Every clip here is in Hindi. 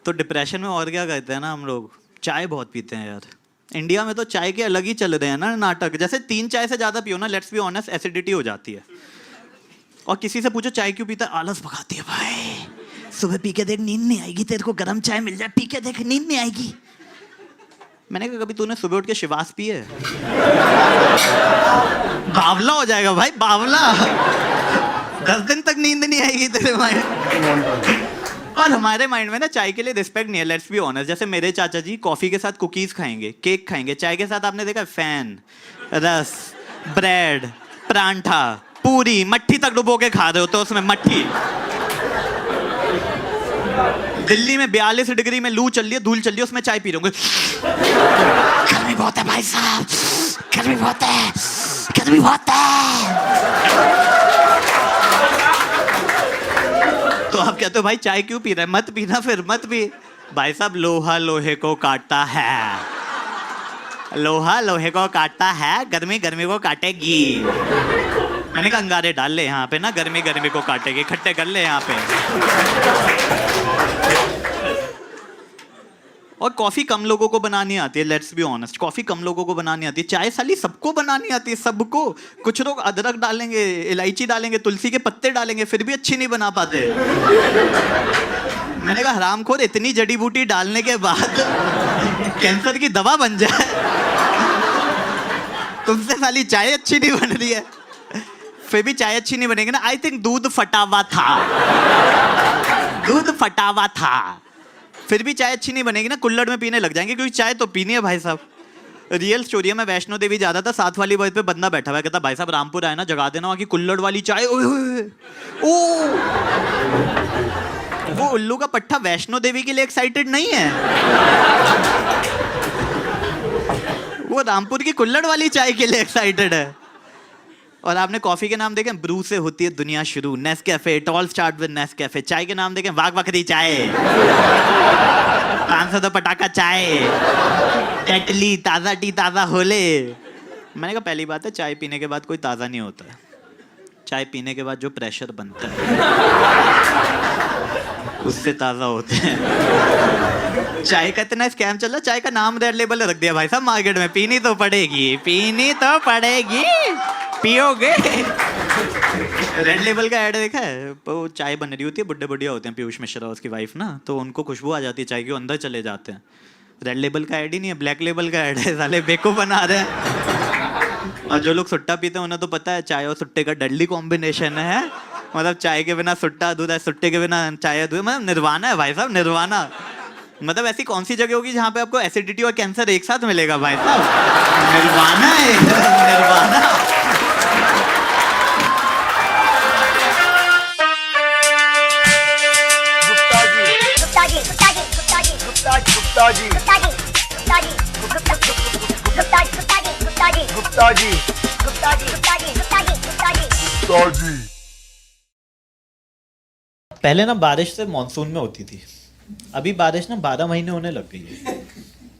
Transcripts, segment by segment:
तो डिप्रेशन में और क्या करते हैं ना हम लोग, चाय बहुत पीते हैं यार। इंडिया में तो चाय के अलग ही चल रहे हैं ना नाटक। जैसे 3 चाय से ज्यादा पियो ना, लेट्स बी ऑनेस्ट, एसिडिटी हो जाती है। और किसी से पूछो चाय क्यों पीता है, आलस भगाती है भाई। सुबह पी के देख नींद नहीं आएगी, तेरे को गर्म चाय मिल जाए पी के देख नींद नहीं आएगी। मैंने कहा कभी तूने सुबह उठ के शिवास पी है? बावला हो जाएगा भाई, बावला। 10 दिन तक नींद नहीं आएगी तेरे माइंड। और हमारे माइंड में ना चाय के लिए रिस्पेक्ट नहीं है, लेट्स बी ऑनेस्ट। जैसे मेरे चाचा जी कॉफी के साथ कुकीज खाएंगे, केक खाएंगे, चाय के साथ आपने देखा फैन, रस, ब्रेड, परांठा, पूरी, मट्ठी तक डुबो के खा रहे होते हो उसमें, मट्ठी। दिल्ली में 42 डिग्री में लू चल रही है, धूल चल रही है, उसमें चाय पी रहे होंगे। गर्मी बहुत है भाई साहब, गर्मी बहुत है, गर्मी बहुत है। तो आप कहते हो भाई चाय क्यों पी रहा है? मत पीना, फिर मत पी भाई साहब। लोहा लोहे को काटता है, लोहा लोहे को काटता है, गर्मी गर्मी को काटेगी। मैंने कहा अंगारे डाल ले यहाँ पे ना, गर्मी गर्मी को काटेगी, इकट्ठे कर ले यहाँ पे। और कॉफी कम लोगों को बनानी आती है, लेट्स बी ऑनेस्ट। कॉफी कम लोगों को बनानी आती है, चाय साली सबको बनानी आती है, सबको। कुछ लोग अदरक डालेंगे, इलायची डालेंगे, तुलसी के पत्ते डालेंगे, फिर भी अच्छी नहीं बना पाते। मैंने कहा हरामखोर, इतनी जड़ी बूटी डालने के बाद कैंसर की दवा बन जाए, तुमसे साली चाय अच्छी नहीं बन रही है। फिर भी चाय अच्छी नहीं बनेगी ना। आई थिंक दूध फटा हुआ था, दूध फटा हुआ था। फिर भी चाय अच्छी नहीं बनेगी ना, कुल्हड़ में पीने लग जाएंगे, क्योंकि चाय तो पीनी है भाई साहब। रियल स्टोरी है, मैं वैष्णो देवी जा रहा था, 7 वाली बस पे बंदा बैठा हुआ, कहता भाई साहब रामपुर आए ना, जगा देना वहाँ की कुल्हड़ वाली चाय। ओ वो उल्लू का पट्टा वैष्णो देवी के लिए एक्साइटेड नहीं है, वो रामपुर की कुल्हड़ वाली चाय के लिए एक्साइटेड है। और आपने कॉफी के नाम देखे, ब्रू से होती है दुनिया शुरू, Nescafe, it all start with Nescafe. चाय के नाम देखें, वाघ बकरी चाय, 500 पटाखा चाय, टेटली, ताजा टी, ताजा होले। मैंने कहा पहली बात है, चाय पीने के बाद कोई ताजा नहीं होता है। चाय पीने के बाद जो प्रेशर बनता है उससे ताजा होते हैं। चाय का इतना स्कैम चल रहा, चाय का नाम रेड लेबल रख दिया भाई साहब मार्केट में। पीनी तो पड़ेगी, पीनी तो पड़ेगी, पियोगे। रेड लेबल का ऐड देखा है? वो चाय बन रही होती है, बुड्ढे बुढ़िया होते हैं, पीयूष मिश्रा उसकी वाइफ ना, तो उनको खुशबू आ जाती है चाय की, वो अंदर चले जाते हैं। रेड लेबल का ऐड ही नहीं है, ब्लैक लेबल का ऐड है, साले बेको बना रहे हैं। और जो लोग सुट्टा पीते हैं उन्हें तो पता है चाय और सुट्टे का डेडली कॉम्बिनेशन है। मतलब चाय के बिना सुट्टा अधूरा है, सुट्टे के बिना चाय अधूरा, मतलब निर्वाणा है भाई साहब, निर्वाणा। मतलब ऐसी कौन सी जगह होगी जहाँ पे आपको एसिडिटी और कैंसर एक साथ मिलेगा भाई साहब? निर्वाणा है, निर्वाणा। पहले ना बारिश से मॉनसून में होती थी, अभी बारिश ना 12 महीने होने लग गई है।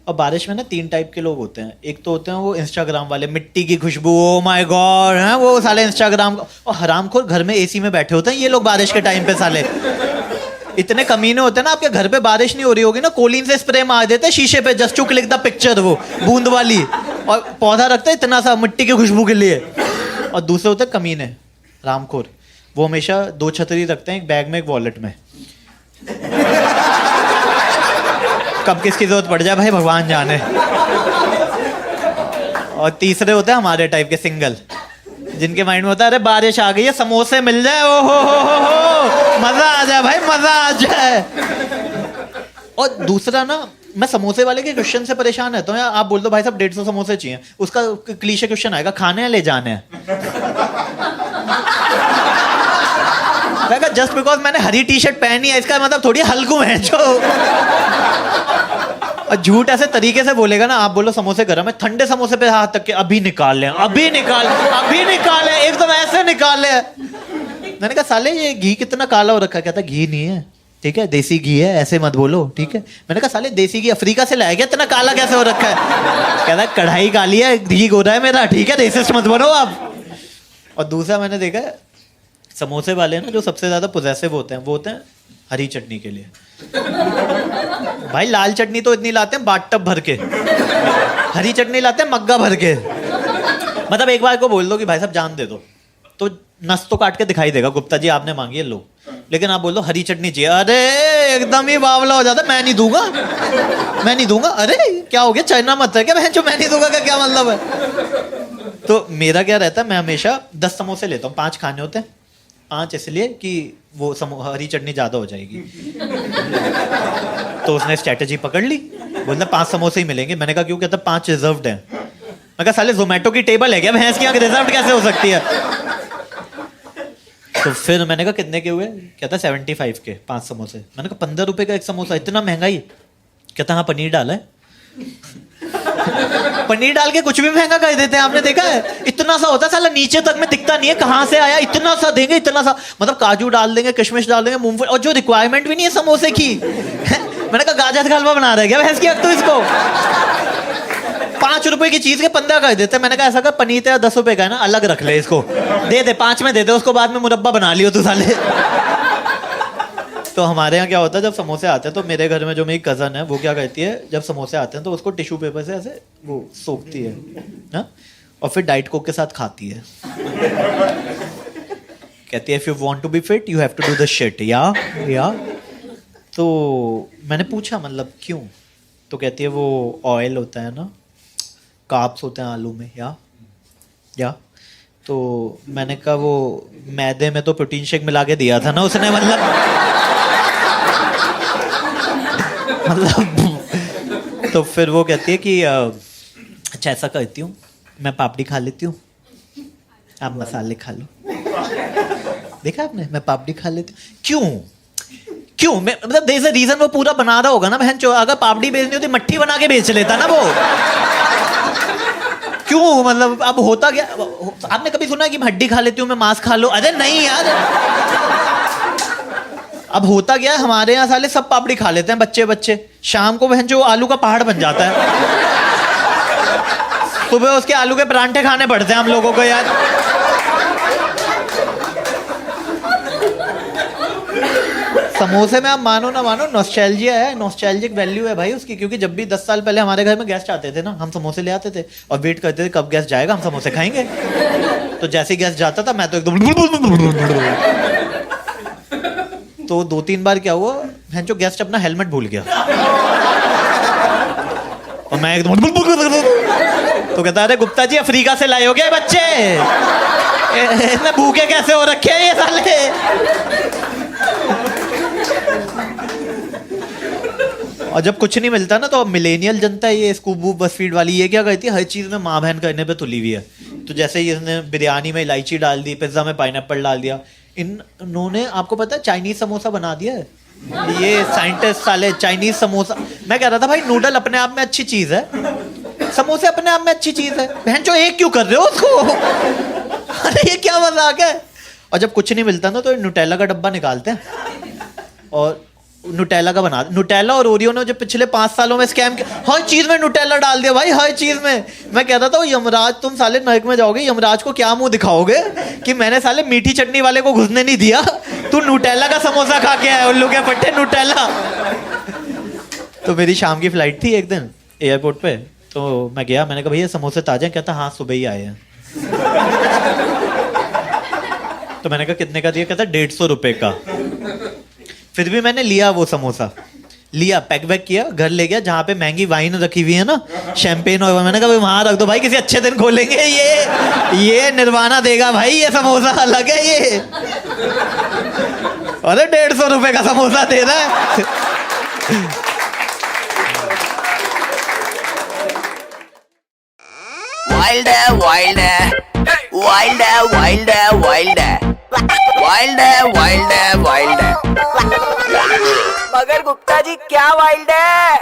और बारिश में ना 3 टाइप के लोग होते हैं। एक तो होते हैं वो इंस्टाग्राम वाले, मिट्टी की खुशबू, ओ माय गॉड, हैं वो साले इंस्टाग्राम। और हरामखोर घर में एसी में बैठे होते हैं ये लोग बारिश के टाइम पे, साले इतने कमीने होते हैं ना। आपके घर पे बारिश नहीं हो रही होगी ना, कोलिन से स्प्रे मार देते हैं शीशे पे, just to click the picture, वो बूंद वाली, और पौधा रखते हैं इतना सा मिट्टी की खुशबू के लिए। और दूसरे होते हैं कमीने, हरामखोर, वो हमेशा 2 छतरी रखते हैं, एक बैग में एक वॉलेट में। कब किसकी जरूरत पड़ जाए भाई भगवान जाने। और तीसरे होते हैं हमारे टाइप के सिंगल, जिनके माइंड में होता है अरे बारिश आ गई है, समोसे मिल जाए, ओ हो, मजा आ जाए भाई, मजा आ जाए। और दूसरा ना, मैं समोसे वाले के क्वेश्चन से परेशान रहता हूँ। आप बोल दो भाई साहब 150 समोसे चाहिए, उसका क्लीशे क्वेश्चन आएगा, खाने हैं ले जाने हैं? जस्ट बिकॉज मैंने हरी टी शर्ट पहनी है इसका मतलब थोड़ी हल्कू है जो। और झूठ ऐसे तरीके से बोलेगा ना, आप बोलो समोसे गर्म है, ठंडे समोसे पे हाथ तक के, अभी निकाल ले, अभी निकाल, अभी निकाल ले, एकदम ऐसे निकाल ले। मैंने कहा साले ये घी कितना काला हो रखा है? कहता घी नहीं है, ठीक है, देसी घी है, ऐसे मत बोलो, ठीक है। मैंने कहा साले देसी घी अफ्रीका से लाया गया, इतना काला कैसे हो रखा है? कहता कढ़ाई काली है, घी गोरा है मेरा, ठीक है, रेसिस्ट मत बनो आप। और दूसरा मैंने देखा है, समोसे वाले ना जो सबसे ज्यादा पोजेसिव होते हैं, वो होते हैं हरी चटनी के लिए। भाई लाल चटनी तो इतनी लाते हैं बाट टब भर के, हरी चटनी लाते हैं मग्गा भर के। मतलब एक बार को बोल दो कि भाई साहब जान दे दो, तो नस तो काट के दिखाई देगा, गुप्ता जी आपने मांगी है लो, लेकिन आप बोल दो हरी चटनी चाहिए, अरे एकदम ही बावला हो जाता, मैं नहीं दूंगा, मैं नहीं दूंगा। अरे क्या हो गया, चाइना मत है क्या बहन, जो मैं नहीं दूंगा का क्या मतलब है। तो मेरा क्या रहता है, मैं हमेशा 10 समोसे लेता हूँ, 5 खाने होते हैं, 5 इसलिए कि वो हरी चटनी ज्यादा हो जाएगी। तो उसने स्ट्रेटेजी पकड़ ली, बोलता 5 समोसे ही मिलेंगे। मैंने कहा क्यों, कहता 5 रिजर्व्ड हैं। मैं कहा साले जोमेटो की टेबल है क्या, भैंस की आंख रिजर्व्ड कैसे हो सकती है। तो फिर मैंने कहा कितने के हुए, कहता 75 के 5 समोसे। मैंने कहा 15 रुपए का एक समोसा, इतना महंगा ही। कहता हाँ पनीर डाला है। पनीर डाल के कुछ भी महंगा कर देते हैं, आपने देखा है। इतना सा होता है साला, नीचे तक में दिखता नहीं है कहां से आया, इतना सा देंगे, इतना सा, मतलब काजू डाल देंगे, किशमिश डाल देंगे, मूंगफली, और जो रिक्वायरमेंट भी नहीं है समोसे की। मैंने कहा गाजर का हलवा बना रहे क्या भैंस की आंख, तो इसको 5 रुपए की चीज के 15 कर देते। मैंने कहा ऐसा कर, पनीर तेरा 10 रुपए का है ना, अलग रख ले, इसको दे दे 5 में दे दे, उसको बाद में मुरब्बा बना लियो तू साले। तो हमारे यहाँ क्या होता है, जब समोसे आते हैं तो मेरे घर में जो मेरी कज़न है वो क्या करती है, जब समोसे आते हैं तो उसको टिश्यू पेपर से ऐसे वो सोखती है ना, और फिर डाइट कोक के साथ खाती है। कहती है if you want to be fit you have to do the shit, yeah. तो मैंने पूछा मतलब क्यों, तो कहती है वो ऑयल होता है ना, कार्ब्स होते हैं आलू में, या। तो मैंने कहा वो मैदे में तो प्रोटीन शेक मिला के दिया था ना उसने, मतलब तो फिर वो कहती है कि अच्छा ऐसा करती हूँ, मैं पापड़ी खा लेती हूँ, आप मसाले खा लो। देखा आपने, मैं पापड़ी खा लेती हूँ। क्यों मैं, मतलब देयर इज अ रीजन, वो पूरा बना रहा होगा ना बहन चो। अगर पापड़ी बेचनी होती मट्ठी बना के बेच लेता ना वो। क्यों, मतलब अब होता क्या, आपने कभी सुना कि हड्डी खा लेती हूँ मैं मांस खा लो, अरे नहीं यार। अब होता क्या है, हमारे यहाँ साले सब पापड़ी खा लेते हैं, बच्चे शाम को बहन जो आलू का पहाड़ बन जाता है, सुबह उसके आलू के परांठे खाने पड़ते हैं हम लोगों को यार। समोसे में आप मानो ना मानो नॉस्टैल्जिया है, नॉस्टैल्जिक वैल्यू है भाई उसकी, क्योंकि जब भी 10 साल पहले हमारे घर में गेस्ट आते थे ना, हम समोसे ले आते थे और वेट करते थे कब गेस्ट जाएगा, हम समोसे खाएंगे। तो जैसे ही गेस्ट जाता था मैं तो एकदम तो 2-3 बार क्या हुआ, जो गेस्ट अपना हेलमेट भूल गया और मैं एकदम तो कहता अरे गुप्ता जी अफ्रीका से लाए हो गए बच्चे, इतने भूखे कैसे हो रखे हैं ये साले। और जब कुछ नहीं मिलता ना, तो अब मिलेनियल जनता ये स्कूबू बसफीड वाली ये क्या करती है, हर चीज में माँ बहन करने पे तुली हुई है। तो जैसे इसने बिरयानी में इलायची डाल दी, पिज्जा में पाइनएप्पल डाल दिया, इन्होंने आपको पता है चाइनीज समोसा बना दिया है। ये साइंटिस्ट साले चाइनीज समोसा। मैं कह रहा था भाई नूडल अपने आप में अच्छी चीज है, समोसे अपने आप में अच्छी चीज है, बहन जो एक क्यों कर रहे हो उसको। अरे ये क्या मजाक है। और जब कुछ नहीं मिलता ना, तो न्यूटेला का डब्बा निकालते हैं और न्यूटेला का बना, न्यूटेला और ओरियो ने जो पिछले 5 सालों में स्कैम किया, हर चीज में न्यूटेला डाल दिया भाई, हर चीज में। मैं कहता था यमराज, तुम साले नरक में जाओगे, यमराज को क्या मुंह दिखाओगे कि मैंने साले मीठी चटनी वाले को घुसने नहीं दिया, तू न्यूटेला का समोसा खा के आया, उल्लू के पट्टे न्यूटेला। तो मेरी शाम की फ्लाइट थी एक दिन एयरपोर्ट पे, तो मैं गया, मैंने कहा भैया समोसे ताजे हैं, कहता हाँ सुबह ही आए हैं। तो मैंने कहा कितने का दिया, कहता 150 रुपए का। फिर भी मैंने लिया वो समोसा, लिया, पैक वैक किया, घर ले गया, जहाँ पे महंगी वाइन रखी हुई है ना, शैंपेन, और मैंने कहा वहां रख दो भाई, किसी अच्छे दिन खोलेंगे, ये निर्वाणा देगा भाई, ये समोसा अलग है ये। अरे 150 रुपए का समोसा दे रहा है। वाइल्ड है, वाइल्ड है, वाइल्ड है, वाइल्ड है, वाइल्ड है, वाइल्ड है, वाइल्ड है, वाइल्ड है। मगर गुप्ता जी क्या वाइल्ड है?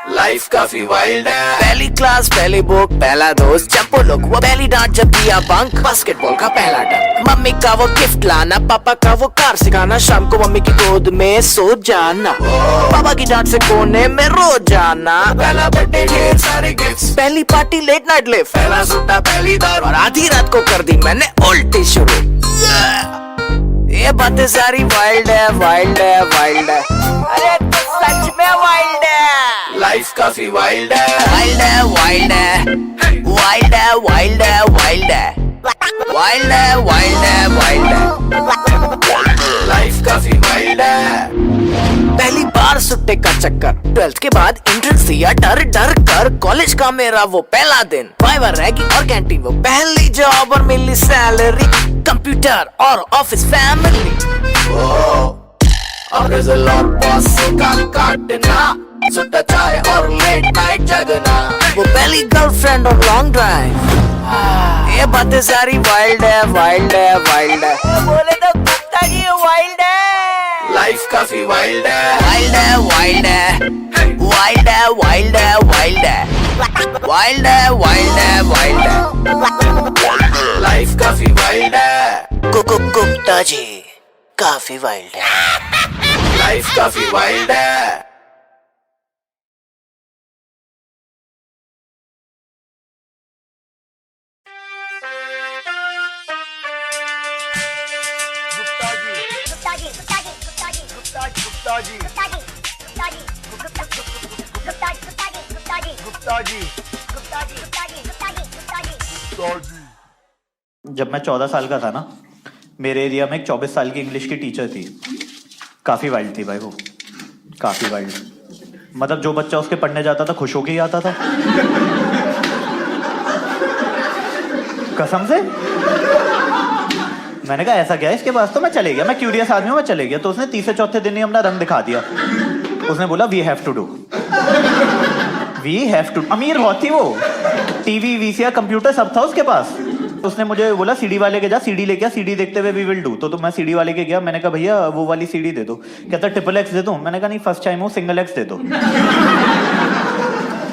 लाइफ काफी वाइल्ड है। पहली क्लास, पहली बुक, पहला दोस्त, चंपो लोग, वो पहली डांट जब दिया बंक, बास्केटबॉल का पहला डंक, मम्मी का वो गिफ्ट लाना, पापा का वो कार सिखाना, शाम को मम्मी की गोद में सो जाना, पापा की डांट से कोने में रो जाना, पहला बर्थडे ढेर सारे गिफ्ट्स, पहली पार्टी लेट नाइट लिव, पहला सुट्टा, पहली दारू, और आधी रात को कर दी मैंने उल्टी शुरू। ये बातें सारी वाइल्ड है, वाइल्ड है, वाइल्ड है। अरे तो सच में वाइल्ड काफी वाइल्ड है, वाइल्ड है, वाइल्ड है, वाइल्ड है, वाइल्ड है, वाइल्ड है, वाइल्ड है, वाइल्ड है, वाइल्ड है, लाइफ काफी वाइल्ड है। पहली बार सुट्टे का चक्कर, 12th के बाद एंट्रेंस दिया डर डर कर, कॉलेज का मेरा वो पहला दिन, वाइवा रैगिंग और कैंटीन वो पहली जॉब और मिली सैलरी, कंप्यूटर और ऑफिस फैमिली, अब रिजल्ट और बॉस का काटना, सुट्टा चाय और लेट नाइट जगना, वो पहली गर्लफ्रेंड और लॉन्ग ड्राइव, ये बातें सारी वाइल्ड है, वाइल्ड है, वाइल्ड है, बोले तो गुप्ता जी वाइल्ड है, लाइफ काफी वाइल्ड है, वाइल्ड है, वाइल्ड है, वाइल्ड है, वाइल्ड है, वाइल्ड है, वाइल्ड है, वाइल्ड है, वाइल्ड है, लाइफ काफी वाइल्ड है, गुप्ता जी काफी वाइल्ड है, लाइफ काफी वाइल्ड है। जब मैं 14 साल का था ना, मेरे एरिया में एक 24 साल की इंग्लिश की टीचर थी। काफी वाइल्ड थी भाई वो, काफी वाइल्ड। मतलब जो बच्चा उसके पढ़ने जाता था खुश होके ही आता था, कसम से। मैंने कहा ऐसा क्या है इसके पास, तो मैं चले गया, मैं क्यूरियस आदमी हूँ, मैं चले गया। तो उसने तीसरे चौथे दिन ही अपना रंग दिखा दिया। उसने बोला we have to do, we have to. अमीर बहुत थी वो, टीवी वीसीआर कंप्यूटर सब था उसके पास। उसने मुझे बोला सीडी वाले के जा, सीडी लेके आ, सीडी देखते हुए वी विल डू। तो मैं सीडी वाले के गया, मैंने कहा भैया वो वाली सीडी दे दो। कहता ट्रिपल एक्स दे दो। मैंने कहा नहीं फर्स्ट टाइम हो, सिंगल एक्स दे दो।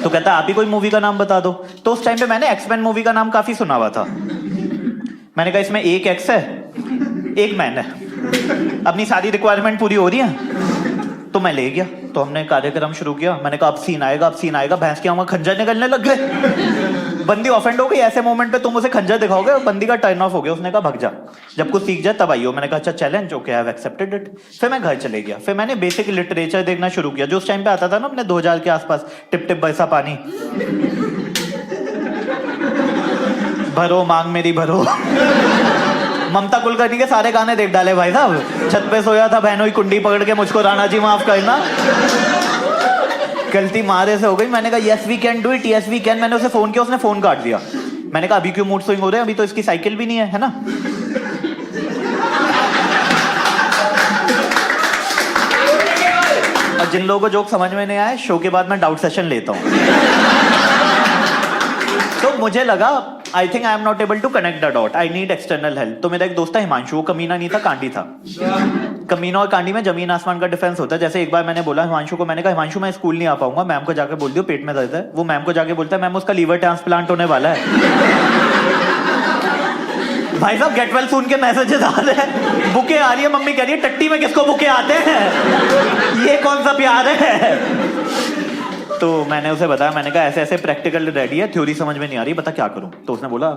तो कहता आप ही कोई मूवी का नाम बता दो। तो उस टाइम पे मैंने एक्समैन मूवी का नाम काफी सुना हुआ था। मैंने कहा इसमें एक एक्स है एक मैन है, अपनी सारी रिक्वायरमेंट पूरी हो रही है। तो मैं ले गया, तो हमने कार्यक्रम शुरू किया। मैंने कहा अब सीन आएगा, अब सीन आएगा। भैंस के वहां खंजर निकलने लग गए। बंदी ऑफेंड हो गई। ऐसे मोमेंट पे तुम उसे खंजर दिखाओगे और बंदी का टर्न ऑफ हो गया। उसने कहा भग जा, जब कुछ सीख जाए तब आइयो। मैंने कहा अच्छा challenge, okay I have accepted it. फिर मैं घर चले गया। फिर मैंने बेसिक लिटरेचर देखना शुरू किया, जो उस टाइम पे आता था ना अपने 2000 के आसपास। टिप टिप बरसा पानी, भरो मांग मेरी भरो। ममता कुलकर्णी के सारे गाने देख डाले भाई साहब। छत पे सोया था बहनों की कुंडी पकड़ के, मुझको राणा जी माफ करना, गलती मारे से हो गई। मैंने कहा yes we can do it, yes we can. मैंने उसे फोन किया, उसने फोन काट दिया। मैंने कहा अभी क्यों मूड स्विंग हो रहे हैं, अभी तो इसकी साइकिल भी नहीं है ना। और जिन लोगों को जोक समझ में नहीं आए, शो के बाद मैं डाउट सेशन लेता हूँ। तो मुझे लगा I think I am not able to connect the dot, I need external help. तो मेरा एक दोस्त था हिमांशु, वो कमीना नहीं था, कांडी था। कमीना और कांडी में जमीन आसमान का डिफरेंस होता है। जैसे एक बार मैंने बोला हिमांशु को, मैंने कहा हिमांशु मैं स्कूल नहीं आ पाऊंगा, मैम को जाकर बोल दियो पेट में दर्द है। वो मैम को जाके बोलता है मैम उसका लीवर ट्रांसप्लांट होने वाला है। भाई साहब गेट वेल सून के मैसेजेस आ रहे हैं, बुके आ रही है। मम्मी कह रही है टट्टी में किसको बुके आते हैं, ये कौन सा प्यार है। तो मैंने उसे बताया, मैंने कहा ऐसे ऐसे प्रैक्टिकल रेडी है, थ्योरी समझ में नहीं आ रही, बता क्या करूं। तो उसने बोला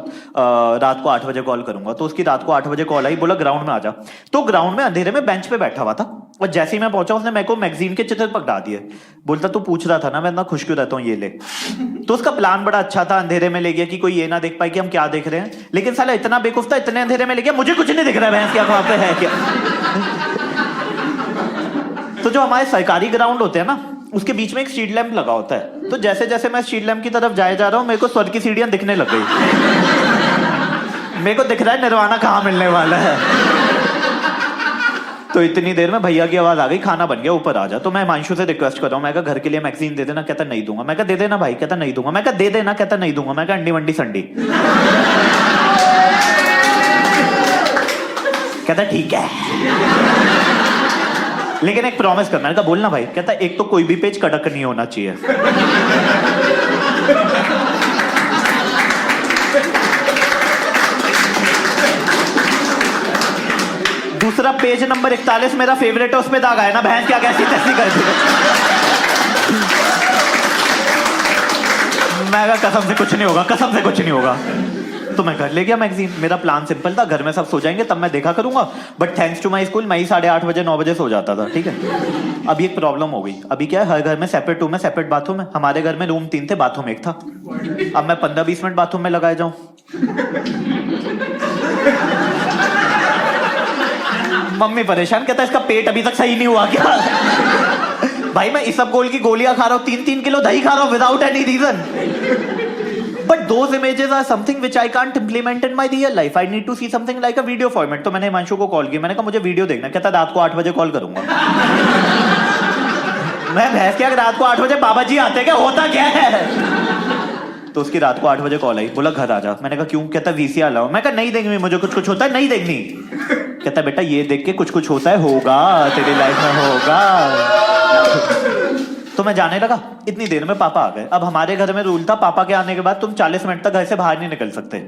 रात को 8 बजे कॉल करूंगा। तो उसकी रात को 8 बजे कॉल आई, बोला ग्राउंड में आ जा। तो ग्राउंड में अंधेरे में बेंच पे बैठा हुआ था, और जैसे ही मैं पहुंचा उसने मेरे को मैगजीन के चित्र पकड़ा दिए। बोलता तू पूछ रहा था ना मैं इतना खुश क्यों रहता हूँ, ये ले। तो उसका प्लान बड़ा अच्छा था, अंधेरे में ले गया कि कोई ये ना देख पाए कि हम क्या देख रहे हैं। लेकिन साला इतना बेवकूफ था, इतने अंधेरे में ले गया, मुझे कुछ नहीं दिख रहा है भैंस क्या वहां पे है क्या। तो जो हमारे सरकारी ग्राउंड होते हैं ना, उसके बीच में एक स्ट्रीट लैंप लगा होता है। तो जैसे जैसे मैं स्ट्रीट लैंप की तरफ जाए जा रहा हूँ, मेरे को स्वर्ग की सीढ़ियां दिखने लग गई। मेरे को दिख रहा है निर्वाणा कहाँ मिलने वाला है। तो इतनी देर में भैया की आवाज आ गई, खाना बन गया, ऊपर आ जा। तो मैं हिमांशु से रिक्वेस्ट कर रहा हूँ, मैं कहा घर के लिए मैगजीन दे देना। कहता नहीं दूंगा। मैं कहा दे देना भाई। कहता नहीं दूंगा। मैं कहा दे देना। कहता नहीं दूंगा। मैं कहा अंडी वंडी संडी। कहता ठीक है लेकिन एक प्रॉमिस कर। मैंने कहा बोलना भाई। कहता एक तो कोई भी पेज कड़क नहीं होना चाहिए। दूसरा पेज नंबर 41 मेरा फेवरेट है, उसमें दाग आया ना भैंस क्या कैसी तैसी कर दी। मैं कहा कसम से कुछ नहीं होगा, कसम से कुछ नहीं होगा। तो मैं घर ले गया मैगजीन। मेरा प्लान सिंपल था, घर में सब सो जाएंगे तब मैं देखा करूंगा, but thanks to my school मैं ही 8:30 बजे 9 बजे सो जाता था, ठीक है। अभी एक प्रॉब्लम हो गई। अभी क्या है, हर घर में सेपरेट रूम है, सेपरेट बाथरूम है। हमारे घर में रूम 3 थे, बाथरूम 1 था। अब मैं 15-20 मिनट बाथरूम में लगाए जाऊं, मम्मी परेशान, कहता है इसका पेट अभी तक सही नहीं हुआ क्या? भाई मैं इसबगोल की गोलियां खा रहा हूँ, 3-3 किलो दही खा रहा हूँ without any reason. But those images are something which I can't implement in my real life. I need to see something like a video format. तो मैंने हिमांशु को कॉल किया, मैंने कहा मुझे वीडियो देखना। कहता रात को 8 बजे कॉल करूंगा। मैं भैंस क्या, रात को 8 बजे बाबा जी आते क्या, होता क्या है? तो उसकी रात को 8 बजे कॉल आई, बोला घर आ जा। मैंने कहा क्यों? कहता वीसीआर लाओ। मैं कहा नहीं देखनी मुझे, कुछ होता है नहीं देखनी। कहता बेटा ये देख के कुछ होता है, होगा तेरी लाइफ में होगा। तो मैं जाने लगा। इतनी देर में पापा आ गए। अब हमारे घर में रूल था, पापा के आने के बाद तुम 40 मिनट तक घर से बाहर नहीं निकल सकते,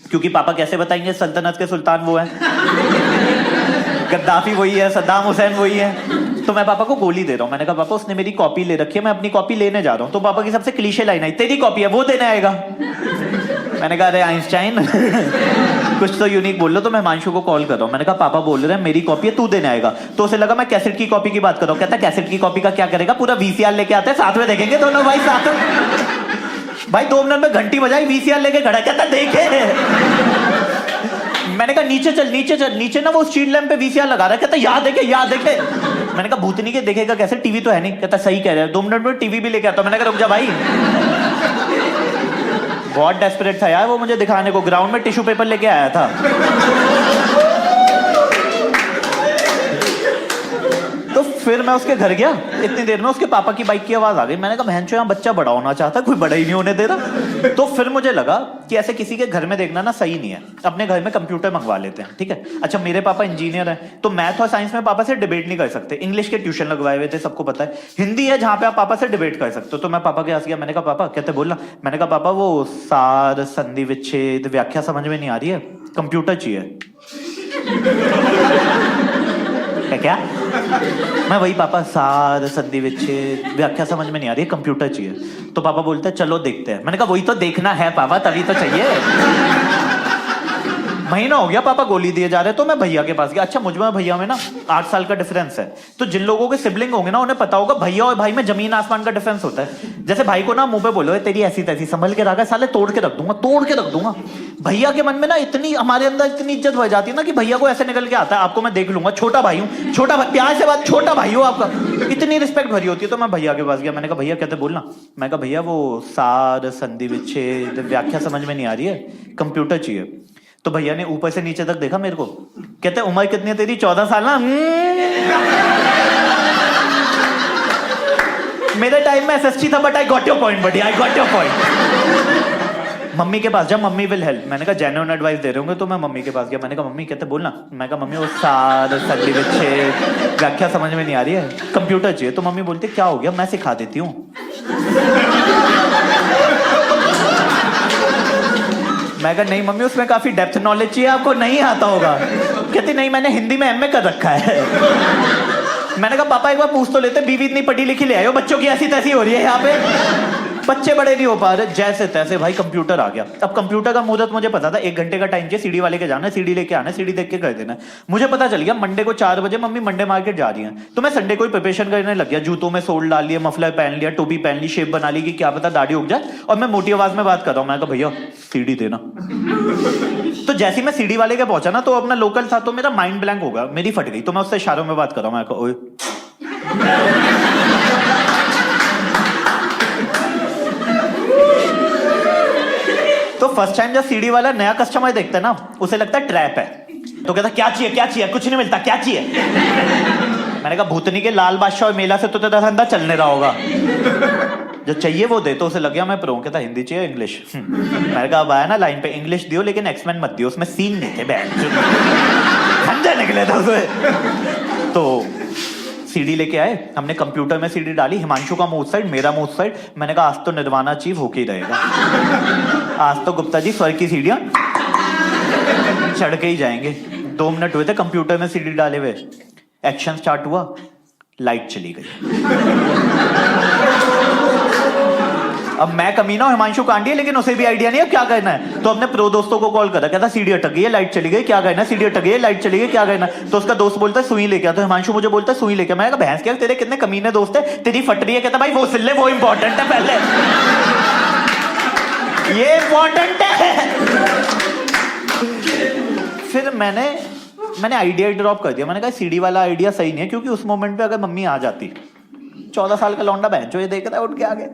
क्योंकि पापा कैसे बताएंगे सल्तनत के सुल्तान वो है, गद्दाफी वही है, सद्दाम हुसैन वही है। तो मैं पापा को गोली दे रहा हूँ। मैंने कहा पापा उसने मेरी कॉपी ले रखी है, मैं अपनी कॉपी लेने जा रहा हूँ। तो पापा की सबसे क्लीशे लाइन आई, तेरी कॉपी है वो देने आएगा। मैंने कहा अरे आइंस्टाइन कुछ तो यूनिक बोल लो। तो मैं हिमांशु को कॉल कर रहा हूँ। मैंने कहा पापा बोल रहे हैं मेरी कॉपी है तू देने आएगा। तो उसे लगा मैं कैसेट की कॉपी की बात कर रहा हूँ। कहता कैसेट की कॉपी का क्या करेगा, पूरा वीसीआर लेके आते हैं, साथ में देखेंगे दोनों भाई साथ में। भाई 2 मिनट में घंटी बजाई, वीसीआर लेके खड़ा। कहता देखे। मैंने कहा नीचे चल नीचे चल। नीचे ना वो स्ट्रीट लैंप पे वीसीआर लगा रहा है। कहता याद देखे याद देखे। मैंने कहा भूतनी के देखेगा कैसे, टीवी तो है नहीं। कहता सही कह रहे हैं, 2 मिनट में टीवी भी लेके आता हूं। मैंने कहा रुक जा भाई। बहुत डेस्परेट था यार वो मुझे दिखाने को। ग्राउंड में टिश्यू पेपर लेके आया था। तो फिर मैं उसके घर गया। इतनी देर में उसके पापा की बाइक की आवाज आ गई। मैंने कहा बहन चो यहाँ बच्चा बड़ा होना चाहता, कोई बड़ा ही नहीं होने दे रहा। तो फिर मुझे लगा कि ऐसे किसी के घर में देखना ना सही नहीं है, अपने घर में कंप्यूटर मंगवा लेते हैं, ठीक है। अच्छा मेरे पापा इंजीनियर हैं, तो मैथ और साइंस में पापा से डिबेट नहीं कर सकते। इंग्लिश के ट्यूशन लगवाए हुए थे, सबको पता है। हिंदी है जहां पे आप पापा से डिबेट कर सकते हो। तो मैं पापा के पास गया। मैंने कहा पापा, कहते बोलना। मैंने कहा पापा वो सार संधि विच्छेद व्याख्या समझ में नहीं आ रही है, कंप्यूटर चाहिए। क्या? मैं वही पापा, सार संधि विच्छेद व्याख्या समझ में नहीं आ रही है, कंप्यूटर चाहिए। तो पापा बोलते हैं चलो देखते हैं। मैंने कहा वही तो देखना है पापा, तभी तो चाहिए। महीना हो गया पापा गोली दिए जा रहे। तो मैं भैया के पास गया। अच्छा मुझ में भैया में ना 8 साल का डिफरेंस है। तो जिन लोगों के सिबलिंग होंगे ना उन्हें पता होगा भैया और भाई में जमीन आसमान का डिफरेंस होता है। जैसे भाई को ना मुंह पे बोलो तेरी ऐसी तैसी संभल के रखा, साले तोड़ के रख दूंगा, तोड़ के रख दूंगा। भैया के मन में ना इतनी, हमारे अंदर इतनी इज्जत हो जाती है ना कि भैया को ऐसे निकल के आता है आपको मैं देख लूंगा, छोटा भाई हूँ, छोटा भाई, प्यार से बात, छोटा भाई हो आपका, इतनी रिस्पेक्ट भरी होती है। तो मैं भैया के पास गया। मैंने कहा भैया कहते बोलना। मैं कहा भैया वो सार संधि विच्छेद व्याख्या समझ में नहीं आ रही है, कंप्यूटर चाहिए। तो भैया ने ऊपर से नीचे तक देखा मेरे को। कहते उम्र कितनी है तेरी? 14 साल ना। मेरे टाइम में एसएसटी था, but I got your point buddy, I got your point. Mummy के पास जा, मम्मी विल हेल्प। मैंने कहा जेन्युइन एडवाइस दे रहे होंगे। तो मैं मम्मी के पास गया। मैंने कहा मम्मी कहते बोलना। मैं कहा मम्मी वो सार संधि विच्छेद व्याख्या समझ में नहीं आ रही है, कंप्यूटर चाहिए। तो मम्मी बोलती क्या हो गया, मैं सिखा देती हूँ। मैं कहा नहीं मम्मी उसमें काफी डेप्थ नॉलेज चाहिए, आपको नहीं आता होगा। कहती नहीं मैंने हिंदी में एमए कर रखा है। मैंने कहा पापा एक बार पूछ तो लेते, बीवी इतनी पढ़ी लिखी ले आए हो, बच्चों की ऐसी तैसी हो रही है यहाँ पे, बच्चे बड़े नहीं हो पा रहे। जैसे तैसे भाई कंप्यूटर आ गया। अब कंप्यूटर का मुहूर्त मुझे पता था, 1 घंटे का टाइम चाहिए, सीडी वाले के जाना है, सीडी लेके आना है, सीडी देख के कर देना है। मुझे पता चल गया मंडे को 4 बजे मम्मी मंडे मार्केट जा रही है। तो मैं संडे को ही प्रिपरेशन करने लग गया। जूतों में सोल डाल लिया, मफलर पहन लिया, टोपी पहन ली, शेप बना ली कि क्या पता दाढ़ी उग जाए। और मैं मोटी आवाज में बात कर रहा हूँ। मैं कहा भैया सीडी देना। तो जैसे मैं सीडी वाले के पहुंचा ना, तो अपना लोकल था, तो मेरा माइंड ब्लैंक हो गया, मेरी फट गई। तो मैं उससे इशारों में बात कर रहा हूँ। मैं कहा ओए तो फर्स्ट टाइम जब सीडी वाला नया कस्टमर देखता है ना, उसे लगता है ट्रैप है। तो कहता क्या चाहिए, कुछ नहीं मिलता, क्या चाहिए? मैंने कहा भूतनी के लाल बादशाह और मेला से तो तेरा धंधा चलने रहा होगा, जो चाहिए वो दे। तो उसे लग गया मैं प्रो। कहता हिंदी चाहिए इंग्लिश। मैंने कहा अब आया ना लाइन पे, इंग्लिश दियो लेकिन एक्समैन मत दियो, उसमें सीन नहीं थे, खंजर निकले था उसमें। तो सीडी लेके आए, हमने कंप्यूटर में सीडी डाली, हिमांशु का मुंह उस साइड, मेरा मुंह उस साइड। मैंने कहा आज तो निर्वाणा अचीव होके ही रहेगा, आज तो गुप्ता जी स्वर्ग की सीढ़ियां चढ़ के ही जाएंगे। 2 मिनट हुए थे कंप्यूटर में सीडी डाले हुए, एक्शन स्टार्ट हुआ, लाइट चली गई। अब मैं कमीना हूं, हिमांशु कांडी है, लेकिन उसे भी आइडिया नहीं है क्या करना है। तो अपने प्रो दोस्तों को कॉल करा, कहता सीढ़ी अटक गई है, लाइट चली गई, क्या करना है, सीढ़ी अटक गई है, लाइट चली गई, क्या करना है। तो उसका दोस्त बोलता है सुई लेके आ, तो हिमांशु मुझे बोलता है सुई लेके आ। मैंने कहा भैंस क्या, तेरे कितने कमीने दोस्त है, तेरी फट रही है। कहता भाई वो सिल ले, वो इंपॉर्टेंट है पहले, ये इंपॉर्टेंट है। फिर मैंने आइडिया ड्रॉप कर दिया। मैंने कहा सीडी वाला आइडिया सही नहीं है, क्योंकि उस मोमेंट पे अगर मम्मी आ जाती, 14 साल का लौंडा बहन जो ये देख रहा है उठ के आगे,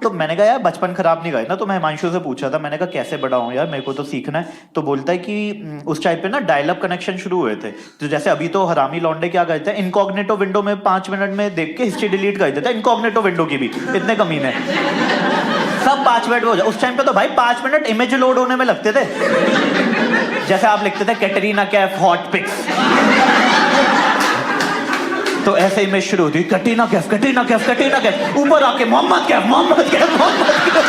तो मैंने कहा यार बचपन खराब नहीं गए ना। तो मैं हिमांशु से पूछा था, मैंने कहा कैसे बड़ा हूँ यार, मेरे को तो सीखना है। तो बोलता है कि उस टाइप पे ना डायल अप कनेक्शन शुरू हुए थे, तो जैसे अभी तो हरामी लौंडे क्या करते हैं, इनकॉग्निटो विंडो में 5 मिनट में देख के हिस्ट्री डिलीट कर देते हैं, इनकॉग्निटो विंडो की भी इतने कमीने, सब 5 मिनट में हो जाए। उस टाइम पे तो भाई 5 मिनट इमेज लोड होने में लगते थे। जैसे आप लिखते थे कैटरीना कैफ हॉट पिक्स, तो ऐसे इमेज शुरू होती, कटरीना कैफ, कटरीना कैफ, कटरीना कैफ, ऊपर आके मोहम्मद कैफ, मोहम्मद कैफ, मोहम्मद कैफ।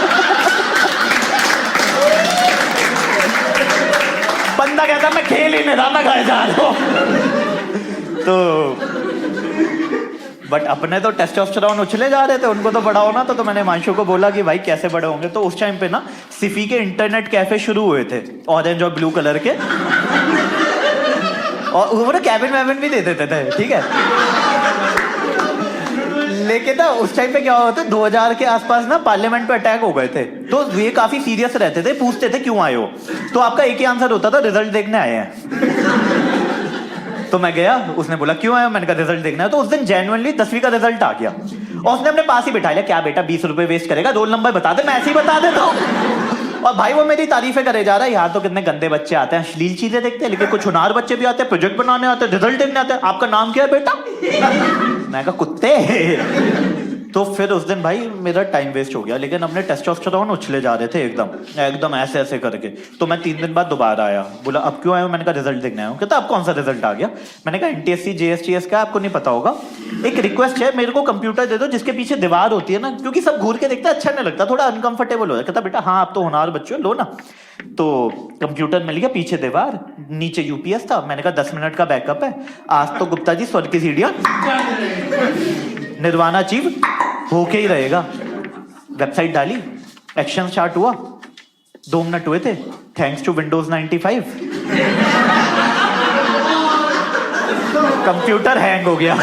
बंदा कहता मैं खेल ही नहीं रहा, मैं घर जा रहा हूं। तो बट अपने तो टेस्टोस्टेरोन उछले जा रहे थे, उनको तो बड़ा होना था। तो मैंने हिमांशु को बोला कि भाई कैसे बड़े होंगे। तो उस टाइम पे ना सिफी के इंटरनेट कैफे शुरू हुए थे, ऑरेंज और ब्लू कलर के, और वो कैबिन वैबिन भी दे देते थे, ठीक है। लेकिन ना उस टाइम पे क्या हुआ था, 2000 के आसपास ना पार्लियामेंट पे अटैक हो गए थे, तो ये काफी सीरियस रहते थे, पूछते थे क्यों आए हो, तो आपका एक ही आंसर होता था, रिजल्ट देखने आए हैं। तो मैं गया, उसने बोला क्यों आया, मैंने कहा रिजल्ट देखना है। तो उस दिन जेन्युइनली 10वीं का रिजल्ट आ गया, और उसने अपने पास ही बिठा लिया, क्या बेटा 20 रुपए वेस्ट करेगा, रोल नंबर बता दे, मैं ऐसे ही बता देता हूँ। और भाई वो मेरी तारीफें करे जा रहा है, यहाँ तो कितने गंदे बच्चे आते हैं, अश्लील चीजें देखते हैं, लेकिन कुछ हुनार बच्चे भी आते हैं, प्रोजेक्ट बनाने आते हैं, रिजल्ट देखने आते हैं। आपका नाम क्या है बेटा? मैं कहा कुत्ते। तो फिर उस दिन भाई मेरा टाइम वेस्ट हो गया, लेकिन अपने टेस्टोस्टेरोन उछले जा रहे थे एकदम ऐसे ऐसे करके। तो मैं 3 दिन बाद दोबारा आया, बोला अब क्यों आया? मैंने कहा रिजल्ट देखने आया हूँ। कहता अब कौन सा रिजल्ट आ गया? मैंने कहा NTSC JSTS का आपको नहीं पता होगा, एक रिक्वेस्ट है, मेरे को कंप्यूटर दे दो जिसके पीछे दीवार होती है ना, क्योंकि सब घूर के देखते हैं, अच्छा नहीं लगता, थोड़ा अनकंफर्टेबल हो जाता। कहता बेटा हाँ आप तो होनहार बच्चे हो, लो ना। तो कंप्यूटर मिल गया, पीछे दीवार, नीचे UPS था। मैंने कहा 10 मिनट का बैकअप है, आज तो गुप्ता जी स्वर्ग की सीढ़ियां निर्वाणा अचीव होके ही रहेगा। वेबसाइट डाली, एक्शन स्टार्ट हुआ, 2 मिनट हुए थे, thanks to Windows 95 computer hang हो गया।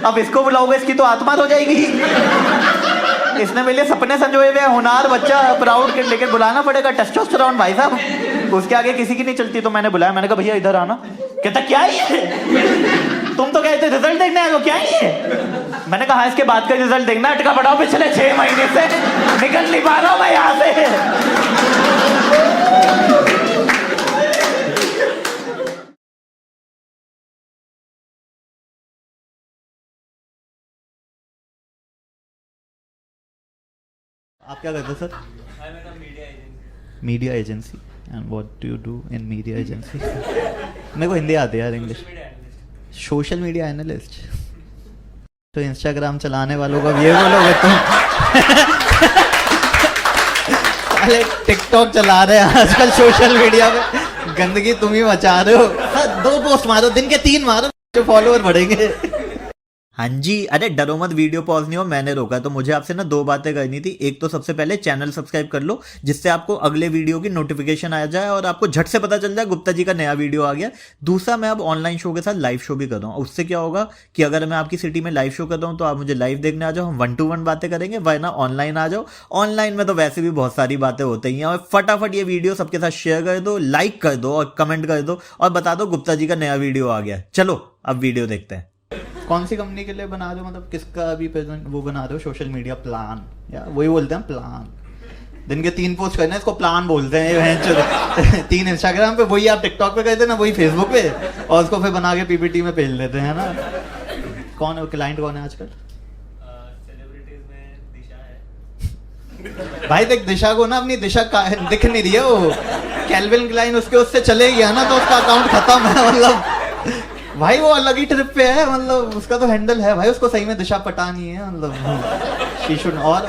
अब इसको बुलाओगे, इसकी तो आत्मा हो जाएगी। इसने मेरे लिए सपने संजोए हुए, होनहार बच्चा, प्राउड किड, लेकिन बुलाना पड़ेगा, टेस्टोस्टेरोन भाई साहब, उसके आगे किसी की नहीं चलती। तो मैंने बुलाया, मैंने कहा भैया इधर आना। कहता क्या है, तुम तो कहते रिजल्ट देखने आए हो, क्या है? मैंने कहा इसके बाद का रिजल्ट देखना, अटका पड़ा पिछले 6 महीने से, निकल नहीं पा रहा हूं मैं यहां से। आप क्या करते sir? Media agency. And what do you do in media agency? मेरे को हिंदी आती है यार, इंग्लिश। Social media analyst. तो इंस्टाग्राम चलाने वालों का ये बोलोगे तुम? अरे टिकटॉक चला रहे हैं आजकल, सोशल मीडिया पे गंदगी तुम ही मचा रहे हो। 2 पोस्ट मारो, दिन के 3 मारो, जो फॉलोअर बढ़ेंगे। हाँ जी, अरे डरो मत, वीडियो पॉज नहीं हो, मैंने रोका। तो मुझे आपसे ना 2 बातें करनी थी। एक तो सबसे पहले चैनल सब्सक्राइब कर लो, जिससे आपको अगले वीडियो की नोटिफिकेशन आ जाए और आपको झट से पता चल जाए गुप्ता जी का नया वीडियो आ गया। दूसरा, मैं अब ऑनलाइन शो के साथ लाइव शो भी कर रहा हूँ। उससे क्या होगा कि अगर मैं आपकी सिटी में लाइव शो कर रहा हूँ तो आप मुझे लाइव देखने आ जाओ, हम 1-to-1 बातें करेंगे, वरना ऑनलाइन आ जाओ। ऑनलाइन में तो वैसे भी बहुत सारी बातें होती हैं। और फटाफट ये वीडियो सबके साथ शेयर कर दो, लाइक कर दो और कमेंट कर दो और बता दो गुप्ता जी का नया वीडियो आ गया। चलो अब वीडियो देखते हैं। कौन सी कंपनी के लिए बना रहे हो, मतलब किसका अभी प्रेजेंट वो बना रहे हो? सोशल मीडिया प्लान, या वही बोलते हैं प्लान? दिन के 3 पोस्ट करना, इसको प्लान बोलते हैं। 3 इंस्टाग्राम पे, वही आप टिकटॉक पे कहते हैं ना, वही फेसबुक पे, और उसको फिर बना के PPT में भेज देते हैं ना। कौन है क्लाइंट, कौन है आजकल? सेलिब्रिटीज में दिशा है। भाई देख, दिशा को ना अपनी दिशा दिख नहीं रही है, वो कैल्विन क्लाइन उसके उससे चले गया ना, तो उसका अकाउंट खत्म है। मतलब भाई वो अलग ही ट्रिप पे है, मतलब उसका तो हैंडल है भाई, उसको सही में दिशा पटानी है, मतलब शीशुन। और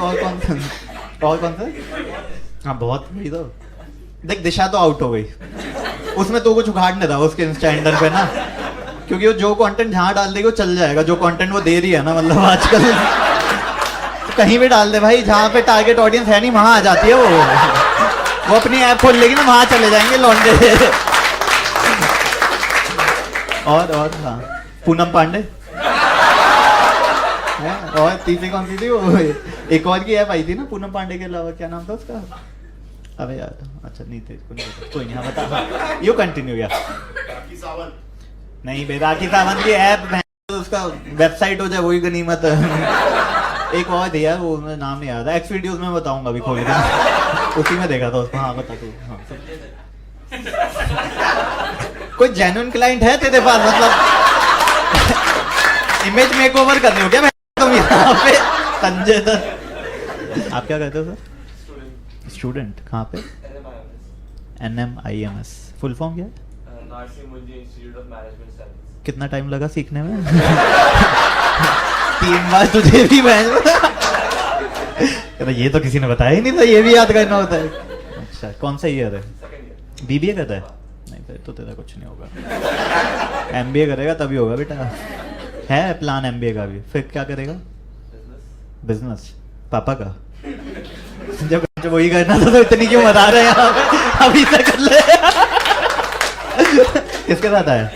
कौन सा? हाँ बहुत भाई। तो देख दिशा तो आउट हो गई, उसमें तो कुछ उखाड़ नहीं रहा उसके इंस्टा हैंडल पे ना, क्योंकि वो जो कंटेंट जहाँ डाल देगी वो चल जाएगा, जो कंटेंट वो दे रही है ना, मतलब आजकल कहीं भी डाल दे भाई, जहाँ पे टारगेट ऑडियंस है नहीं वहां आ जाती है वो अपनी ऐप खोल लेगी ना, वहां चले जाएंगे लौंडे। और हाँ, पूनम पांडे है? और तीसरी कौन सी थी वो, एक और की ऐप आई थी ना पूनम पांडे के अलावा, क्या नाम था उसका? अबे यार, अच्छा नहीं थे, कोई नहीं, हाँ बता, यू कंटिन्यू यार। नहीं बे, राखी सावंत की ऐप, उसका वेबसाइट हो जाए वही गनीमत है। एक और थी यार, वो मैं नाम नहीं याद है, एक्स वीडियोस में बताऊंगा अभी खोल के, उसी में देखा था उसको। हाँ बता तू। हाँ, कोई जेन्युइन क्लाइंट है तेरे पास, मतलब इमेज मेकओवर करनी हो क्या तुम यहाँ पे? संजय दत्त। आप क्या करते हो सर? स्टूडेंट। कहाँ पे? NMIMS। फुल फॉर्म क्या है? Institute of management studies. कितना टाइम लगा सीखने में? 3 बार तुझे भी ये तो किसी ने बताया ही नहीं था, ये भी याद करना होता है। अच्छा, कौन सा ईयर है? BBA करता है? नहीं फिर तो तेरा कुछ नहीं होगा। MBA करेगा तभी होगा बेटा। है प्लान MBA का भी? फिर क्या करेगा? बिजनेस। पापा का? जब वही करना था तो इतनी क्यों बता रहे हैं यहाँ पे? अभी से कर ले। किसके साथ आया?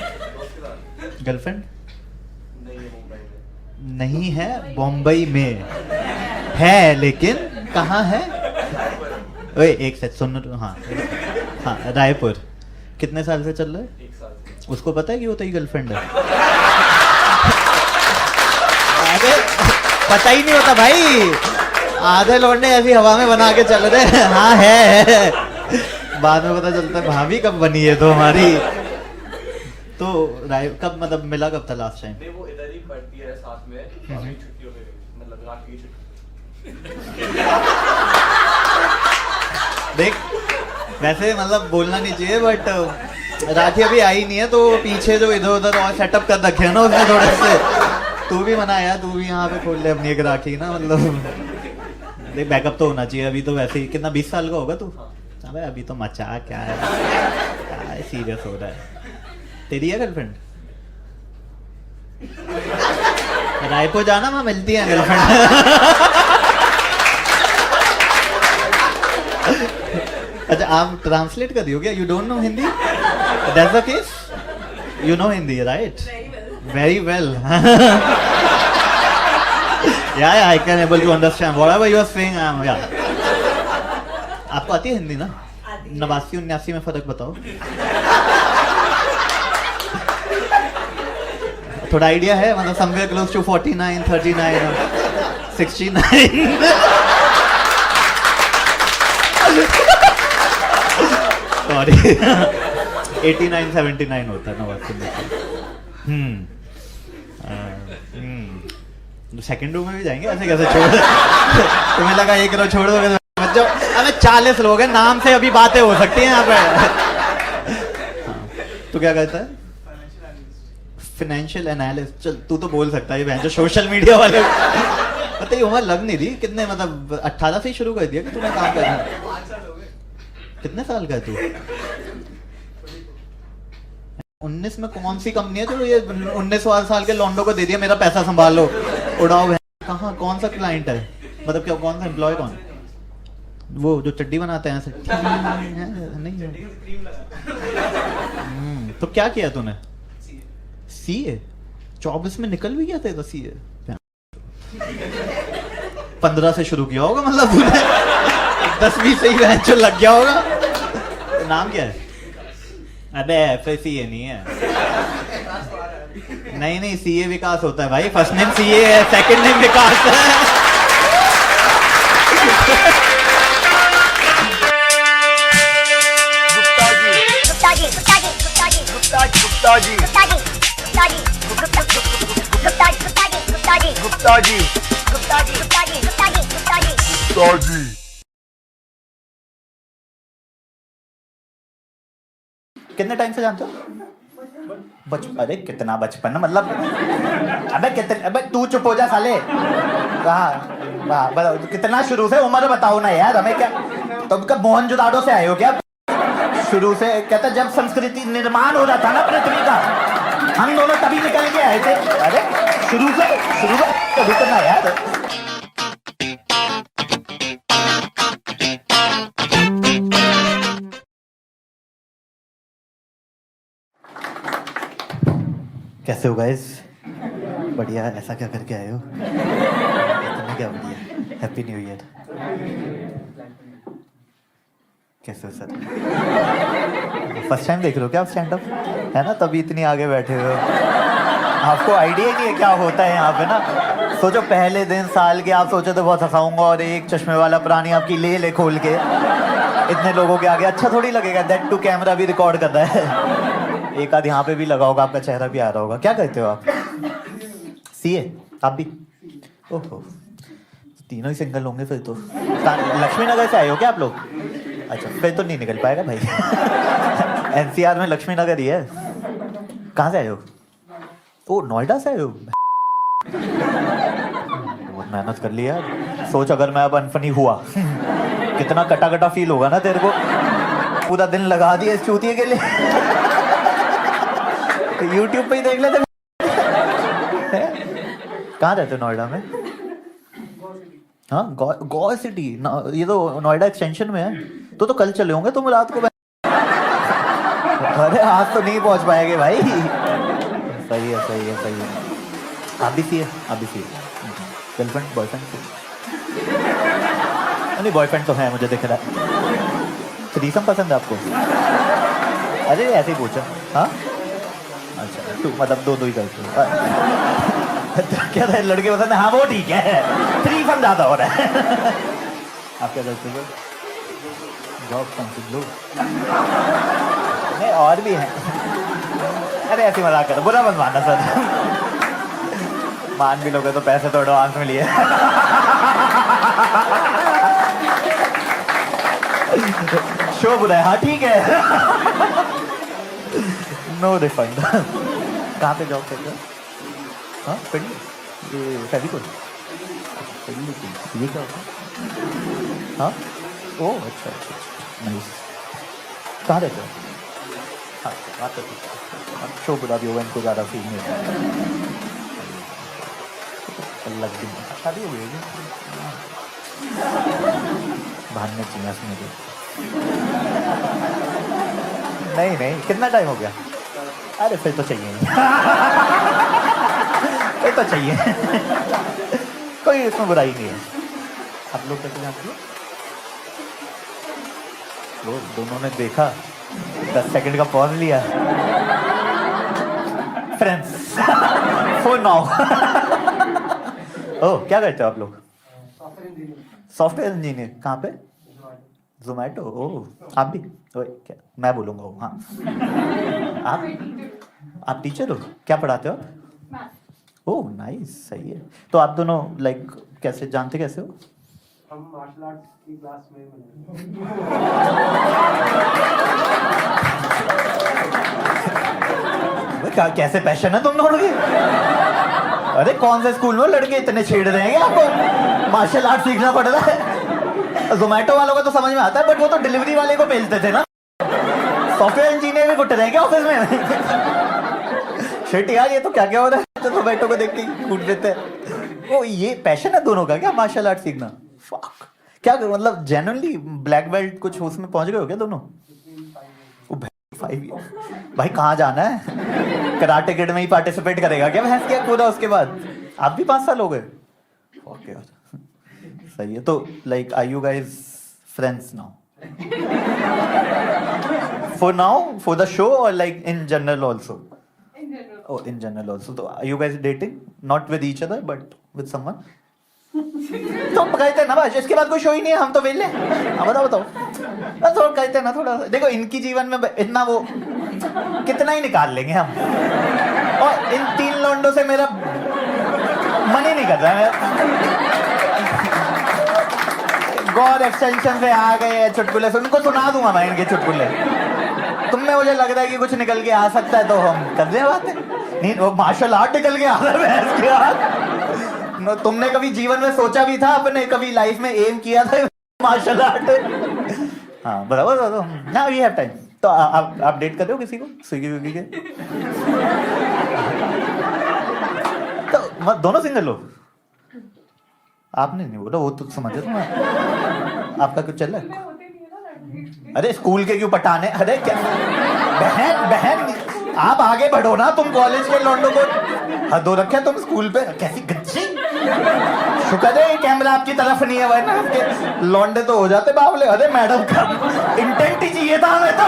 गर्लफ्रेंड? नहीं है, बॉम्बई में है, लेकिन कहाँ है? ओए एक सेकंड सुन। हाँ हाँ, रायपुर। कितने साल से चल रहा है? 1 साल से। उसको पता है कि वो तेरी गर्लफ्रेंड है? अरे पता ही नहीं होता भाई, आधे लौंडे ऐसी हवा में बना के चल रहे हैं। हाँ है, बाद में पता चलता है भाभी कब बनी है तो हमारी। तो कब मतलब मिला कब था लास्ट टाइम? नहीं, वो इधर ही पढ़ती है साथ में, छुट्टियों में, मतलब राखी की छुट्टी। देख वैसे मतलब बोलना नहीं चाहिए, बट राखी अभी आई नहीं है तो पीछे जो इधर उधर और सेटअप कर रखे है ना उसने थोड़े से। तू भी मना यार, तू भी यहाँ पे खोल ले अपनी एक राखी ना, मतलब देख बैकअप तो होना चाहिए। अभी तो वैसे ही कितना 20 साल का होगा तू? अबे अभी तो मचा क्या है सीरियस हो रहा है। तेरी है गर्लफ्रेंड? रायपुर जाना, मैं मिलती है गर्लफ्रेंड। अच्छा आप ट्रांसलेट कर दियो क्या? You don't know Hindi? That's the case? You know Hindi right? Very well. Yeah, I can able to understand whatever you are saying. Yeah. आपको आती है हिंदी ना? 89-79 में फर्क बताओ। थोड़ा आइडिया है मतलब somewhere close to 49, 39, 69। सॉरी 89, 79 होता है ना। सेकंड रूम में भी जाएंगे ऐसे कैसे छोड़? तुम्हें लगा एक रो छोड़ दोगे तो बच्चों? अबे 40 लोग हैं, नाम से अभी बातें हो सकती हैं यहाँ पे। तू क्या कहता है? Financial analyst. चल तू तो बोल सकता है, ये जो सोशल मीडिया वाले। पता ही उम्र लग नहीं रही कितने, मतलब 18 से ही शुरू कर दिया कि तूने काम करना? कितने साल का है तू? 19 में कौन सी कंपनी है जो ये 19 साल के लॉन्डो को दे दिया मेरा पैसा संभालो उड़ाओ? कहाँ कौन सा क्लाइंट है, मतलब क्या कौन सा एम्प्लॉय? कौन वो जो चड्डी बनाते हैं? नहीं है। तो क्या किया तूने? CA 24 में निकल भी गया था CA? 15 से शुरू किया होगा, मतलब तूने 10-20 से ही लग गया होगा। तो नाम क्या है? अबे FCA नहीं है। नहीं CA विकास होता है भाई, फर्स्ट नेम CA है, सेकंड नेम विकास है। कितने टाइम से जानते हो? अरे कितना बचपन, मतलब अबे कितने, अबे तू चुप हो जा साले। कहाँ कितना शुरू से? उम्र बताओ ना यार हमें। क्या तुम कब मोहनजोदाड़ो से आए हो क्या? शुरू से कहता जब संस्कृति निर्माण हो रहा था ना पृथ्वी का, हम दोनों तभी निकल के आए थे। अरे शुरू से कभी करना यार। कैसे हो गाइस? बढ़िया, ऐसा क्या करके आए हो? इतना क्या बढ़िया। Happy new year. कैसे हो सर? फर्स्ट टाइम देख रहे हो क्या आप स्टैंड अप? है ना, तभी इतनी आगे बैठे हो। आपको आइडिया नहीं है क्या होता है यहाँ पे ना। सोचो पहले दिन साल के आप सोचे तो बहुत हंसाऊंगा और एक चश्मे वाला प्राणी आपकी ले खोल के इतने लोगों के आगे अच्छा थोड़ी लगेगा। दैट टू कैमरा भी रिकॉर्ड कर रहा है। एक आध यहाँ पे भी लगा होगा, आपका चेहरा भी आ रहा होगा। क्या कहते हो आप? सीए आप भी? ओहो, तीनों ही सिंगल होंगे फिर तो। लक्ष्मी नगर से आए हो क्या आप लोग? अच्छा, फिर तो नहीं निकल पाएगा भाई। एनसीआर में लक्ष्मी नगर ही है। कहाँ से आए हो? ओ, नोएडा से आए हो? बहुत मेहनत कर ली यार। सोच अगर मैं अब अनफनी हुआ कितना कटा कटा फील होगा ना तेरे को। पूरा दिन लगा दिया इस चूतिए के लिए। यूट्यूब पे ही देख लेते। कहाँ रहते हो नोएडा में? हाँ, गौ सिटी। ये तो नोएडा एक्सटेंशन में है। तो कल चले होंगे तुम रात को। अरे आज तो नहीं पहुंच पाएंगे भाई। सही है, सही है, सही है। आप भी सी है? आप भी सी है? Girlfriend boyfriend? नहीं, बॉयफ्रेंड तो है, मुझे दिख रहा है। थ्रीसम पसंद है आपको? अरे ऐसे ही पूछा। हाँ अच्छा, तू मतलब दो ही करते हो। क्या था, लड़के पसंद है? हाँ वो ठीक है, थ्रीसम ज़्यादा हो रहा है। आप क्या करते हो? जॉब समझ लो। नहीं, और भी है। अरे ऐसी मजाक करो, बुरा मत मानना सर। मान भी लोगे तो पैसे तो एडवांस में लिए। शो बुरा है। हाँ ठीक है। No refund. कहाँ पे जॉब करते हो? हाँ पेडी, ये फेविकोल। ये क्या होता है? हाँ ओह अच्छा अच्छा, नाइस। कहाँ रहते हो? हाँ बात तो ठीक है। शो बुरा भी होगा, इनको ज़्यादा फील नहीं होता। अलग दिन शादी हो गई है। भागने चाहिए उसमें। नहीं, कितना टाइम हो गया? अरे फिर तो चाहिए। फिर तो चाहिए। कोई इसमें बुराई नहीं है। आप लोग कैसे जानते हो? लोग दोनों ने देखा, 10 सेकंड का पॉज लिया। Friends for now. ओह, क्या करते हो आप लोग? Software engineer. कहाँ पे? जोमेटो। ओह, आप भी? ओए क्या, मैं बोलूँगा वो। हाँ आप टीचर हो? क्या पढ़ाते हो आप? ओह नाइस, सही है। तो आप दोनों लाइक कैसे जानते, कैसे हो? हम मार्शल आर्ट्स की क्लास में क्या कैसे पैशन है तुम लोगों की? अरे कौन से स्कूल में लड़के इतने छेड़ रहे हैं? आपको मार्शल आर्ट सीखना पड़ रहा है। जोमेटो वालों को तो समझ में आता है, बट वो तो डिलीवरी वाले को भेजते थे ना। सॉफ्टवेयर इंजीनियर भी कुट रहे हैं क्या ऑफिस में? शिट यार, ये तो क्या क्या हो रहा है। तो जोमेटो को देख के कूट देते हैं। ओ, ये पैशन है दोनों का क्या, मार्शल आर्ट सीखना? फक, क्या मतलब जेन्युइनली ब्लैक बेल्ट कुछ उसमें पहुंच गए हो क्या दोनों? 5 ईयर भाई, कहाँ जाना है? कराटे किड में ही पार्टिसिपेट करेगा क्या भैंस क्या पूरा? उसके बाद आप भी 5 साल हो गए। ओके यार, सही है। तो like are you guys friends now? For now, for the show और like in general also? Oh, in general also. So, are you guys dating? Not with each other, but with someone? तो कहते ना बस, इसके बाद कोई शो ही नहीं है, हम तो वेले। हाँ बताओ। बस और कहते ना थोड़ा। देखो इनकी जीवन में इतना वो कितना ही निकाल लेंगे हम। और इन 3 लौंडों से मेरा मन ही नहीं कर रहा है। गॉड एक्सटेंशन से आ गए चुटकुले, उनको सुना दूंगा मैं इनके चुटकुले। तुम में मुझे लग रहा है कि कुछ निकल के आ सकता है तो हम कर दे बातें। नहीं, वो मार्शल आर्ट निकल के आ रहा है। तुमने कभी जीवन में सोचा भी था, अपने कभी लाइफ में एम किया था मार्शल आर्ट? हाँ बराबर। ना वी हैव टाइम। तो आप डेट कर रहे हो किसी को स्विगी विगी के? तो मत दोनों सिंगल हो? आपने नहीं बोला, वो तो समझे तुम। आपका कुछ चल रहा है? अरे स्कूल के क्यों पटाने? अरे क्या बहन आप आगे बढ़ो ना, तुम कॉलेज के लौंडों को हदो रखे तुम स्कूल पे, कैसी गच्ची। शुक्र है ये कैमरा आपकी तरफ नहीं है, वरना आपके लौंडे तो हो जाते बावले। अरे मैडम का इंटेंट ही चाहिए था हमें तो।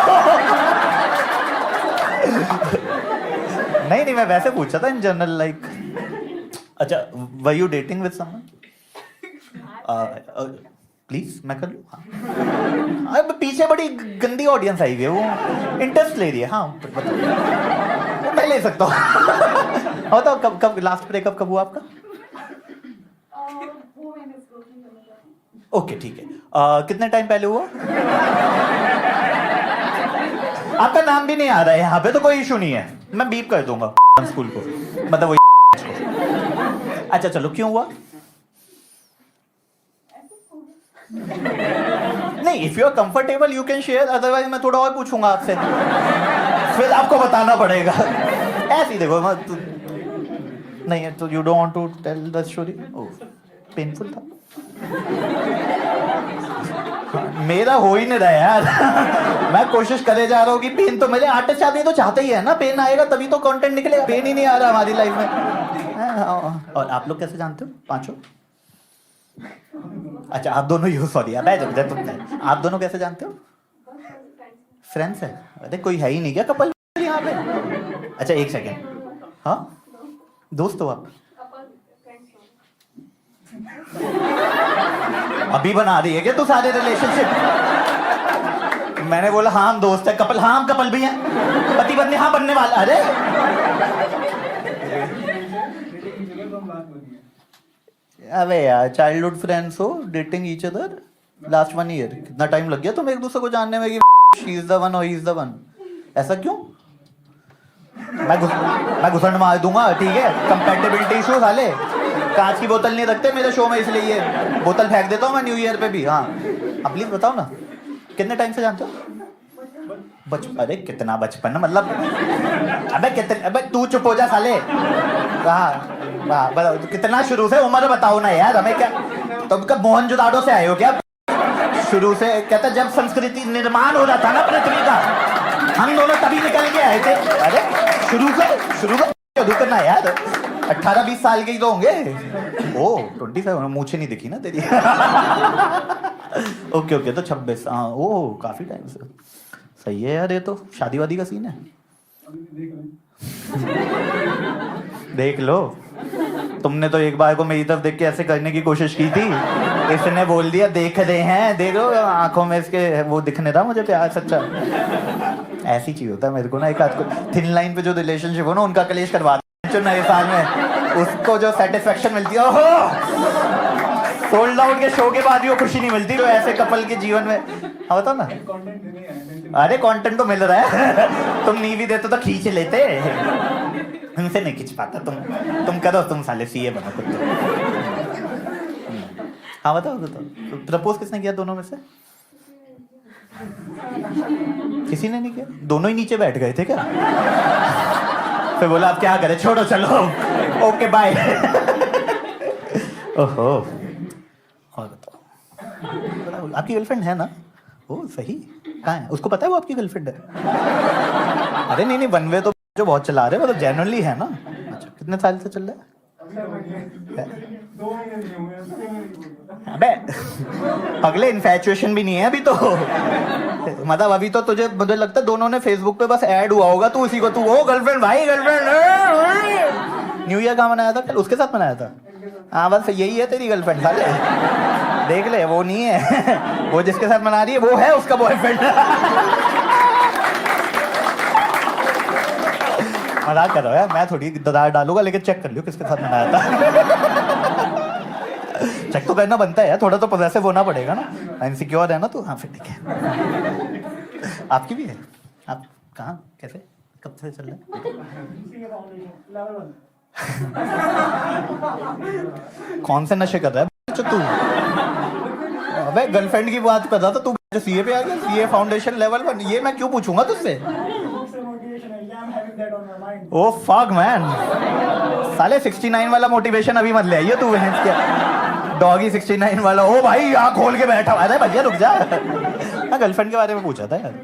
नहीं, मैं वैसे पूछा था इन जनरल, लाइक अच्छा, were you dating with someone? Please मैं कर लूँ? हाँ। अब पीछे बड़ी गंदी ऑडियंस आई हुई है, वो इंटरेस्ट ले रही है। हाँ बताओ, मैं ले सकता हूँ। बताओ कब लास्ट ब्रेकअप कब हुआ आपका? ओके ठीक है, कितने टाइम पहले हुआ? आपका नाम भी नहीं आ रहा है यहाँ पे, तो कोई इशू नहीं है, मैं बीप कर दूंगा स्कूल को, मतलब वो को। अच्छा चलो, क्यों हुआ? नहीं, if you are comfortable you can share, otherwise मैं थोड़ा और पूछूंगा आपसे, फिर आपको बताना पड़ेगा। ऐसे ही देखो नहीं है तो you don't want to tell the story? Oh painful था। मेरा हो ही नहीं रहा यार। मैं कोशिश करे जा रहा हूँ कि पेन तो मिले, आर्टिस्ट आदमी तो चाहते ही है ना, पेन आएगा तभी तो कंटेंट निकलेगा, पेन ही नहीं आ रहा हमारी लाइफ में। और आप लोग कैसे जानते हो पांचों? अच्छा आप दोनों यू, सॉरी आप दोनों कैसे जानते हो? फ्रेंड्स है? अरे कोई है ही नहीं क्या कपल यहाँ पे? अच्छा एक सेकेंड, हाँ दोस्त हो आप? अभी बना रही है क्या तू सारे रिलेशनशिप? मैंने बोला हाँ हम दोस्त है, कपल, हाँ हम कपल भी हैं, पति पत्नी हाँ बनने वाला। अरे अबे यार, चाइल्डहुड फ्रेंड्स हो, dating each other last 1 year, कितना टाइम लग गया तुम्हें एक दूसरे को जानने में कि शी इज द वन और ही इज द वन? ऐसा क्यों? मैं घुसड़ मार दूंगा, ठीक है? कंपैटिबिलिटी इशू साले, कांच की बोतल नहीं रखते मेरे शो में, इसलिए ये बोतल फेंक देता हूँ मैं न्यू ईयर पे भी। हाँ अब प्लीज बताओ ना, कितने टाइम से जानते हो? अरे कितना बचपन, मतलब अबे तू चुप हो जा साले। बताओ कितना शुरू से, उम्र बताओ ना यार हमें, क्या तुम कब मोहनजोदाड़ो से आए हो क्या? शुरू से कहता जब संस्कृति निर्माण हो रहा था ना पृथ्वी का, हम दोनों तभी निकल के आए थे। अरे शुरू करना यार, 18-20 साल के ही तो होंगे। ओ 27, मूछे नहीं दिखी ना तेरी। ओके तो 26, हाँ ओ काफी टाइम से, सही है यार। ये तो शादी वादी का सीन है, देख लो। तुमने तो एक बार को मेरी तरफ देख के ऐसे करने की कोशिश की थी, इसने बोल दिया देख रहे हैं, देखो आंखों में इसके वो दिखने रहा मुझे प्यार सच्चा। ऐसी चीज होता है मेरे को ना, एक आध को थिन लाइन पे जो रिलेशनशिप हो ना, उनका कलेश करवा दो नए साल में, उसको जो सेटिस्फेक्शन मिलती है, ओहो सोल्ड आउट के शो के बाद भी वो खुशी नहीं मिलती, तो ऐसे कपल के जीवन में। हाँ बताओ ना। अरे कंटेंट तो मिल रहा है, तुम नहीं भी देते तो खींच लेते, हमसे नहीं खींच पाता। तुम करो, तुम साले सीए बनो खुद तो। हाँ बताओ प्रपोज किसने किया दोनों में से? किसी ने नहीं किया? दोनों ही नीचे बैठ गए थे क्या? फिर बोला आप क्या करें, छोड़ो चलो ओके बाय। ओहो, और बताओ आपकी गर्लफ्रेंड है ना? ओ सही, कहाँ है? उसको पता है वो आपकी गर्लफ्रेंड है? अरे नहीं वन वे तो जो बहुत चला रहे, मतलब जेन्युइनली है ना? अच्छा कितने साल से चल रहा है? अबे अगले इन्फैचुएशन भी नहीं है अभी तो, मतलब अभी तो तुझे, मुझे लगता है दोनों ने फेसबुक पे बस ऐड हुआ होगा, तू उसी को तू वो गर्लफ्रेंड भाई गर्लफ्रेंड। न्यू ईयर कहाँ मनाया था? कल उसके साथ मनाया था? हाँ बस यही है तेरी गर्लफ्रेंड साले, देख ले वो नहीं है, वो जिसके साथ मना रही है वो है उसका बॉयफ्रेंड। मजाक कर रहा है, मैं थोड़ी दरार डालूंगा, लेकिन चेक कर लियो किसके साथ मनाया था। चेक तो करना बनता है यार, थोड़ा तो पॉसेसिव होना पड़ेगा ना, इनसिक्योर है ना तो। हाँ फिर ठीक है। आपकी भी है? आप कहाँ, कैसे, कब से चल रहे हैं? कौन से नशे कर रहा है तू? अबे गर्लफ्रेंड की बात कर रहा था तू, सीए पे आ गया, सीए फाउंडेशन लेवल पर। ये मैं क्यों पूछूंगा तुझसे? ओ फक मैन, साले 69 वाला मोटिवेशन अभी मत ले आइए तू, डॉगी 69 वाला। ओ भाई आँख खोल के बैठा, अरे भैया रुक जा। मैं गर्लफ्रेंड के बारे में पूछा था यार।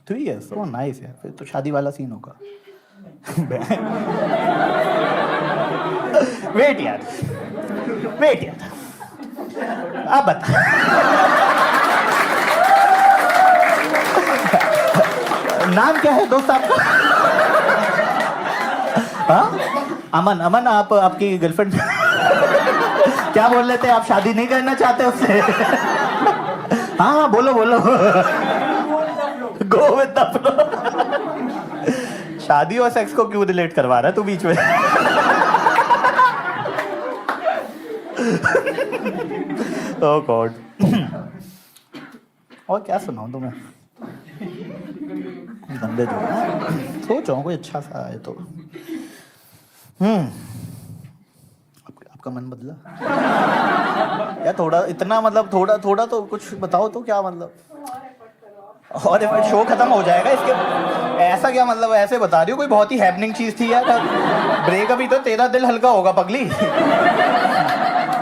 3 years, ओ नाइस यार, फिर तो शादी वाला सीन होगा। वेट यार, वेट यार, आप बता। नाम क्या है दोस्त आपका? हाँ? अमन, अमन आप आपकी गर्लफ्रेंड क्या बोल रहे थे? आप शादी नहीं करना चाहते उससे? हाँ हाँ बोलो बोलो। Go with the flow. शादी और सेक्स को क्यों रिलेट करवा रहा है तू बीच में? ओह गॉड। और क्या सुनाऊं तुम्हें? गंदे जो सोच कोई अच्छा सा आए तो। आपका मन बदला या थोड़ा इतना, मतलब थोड़ा थोड़ा तो कुछ बताओ तो, क्या मतलब? और शो खत्म हो जाएगा इसके, ऐसा क्या मतलब? ऐसे बता रही हो कोई बहुत ही हैपनिंग चीज थी यार। ब्रेक अभी तो तेरा दिल हल्का होगा पगली,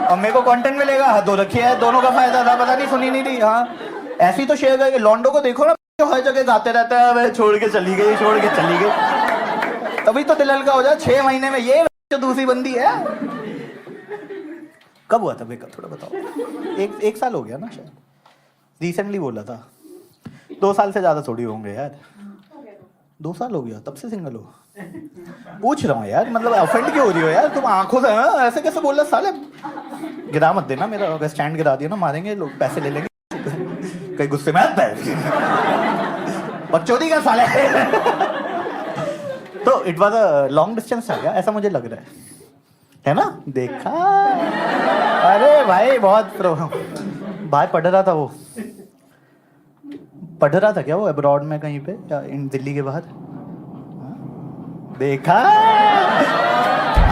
और मेरे को कंटेंट मिलेगा। हाथ धो रखी है, दोनों का फायदा था, पता नहीं सुनी नहीं थी। हाँ ऐसी तो शेयर करके लॉन्डो को देखो ना, हर जगह गाते रहता है वह छोड़ के चली गई, छोड़ के चली गई। तभी तो दिल हल्का हो जाए। 6 महीने में ये जो दूसरी बंदी है। कब हुआ था ब्रेकअप थोड़ा बताओ? एक साल हो गया ना शायद, रिसेंटली बोला था। 2 साल से ज्यादा थोड़ी होंगे यार। 2 साल हो गया तब से सिंगल हो? पूछ रहा हूँ यार, मतलब ऑफेंड क्यों हो रही हो यार तुम आंखों से? ऐसे कैसे बोल रहा साले? गिरा मत देना मेरा, अगर स्टैंड गिरा दिया ना मारेंगे लोग, पैसे ले लेंगे। कहीं गुस्से में आता है बकचोदी का साले। तो it was a long distance था क्या? ऐसा मुझे लग रहा है ना? देखा, अरे भाई बहुत बाहर पढ़ रहा था वो। पढ़ रहा था क्या वो अब्रॉड में कहीं पे, या इन दिल्ली के बाहर? देखा,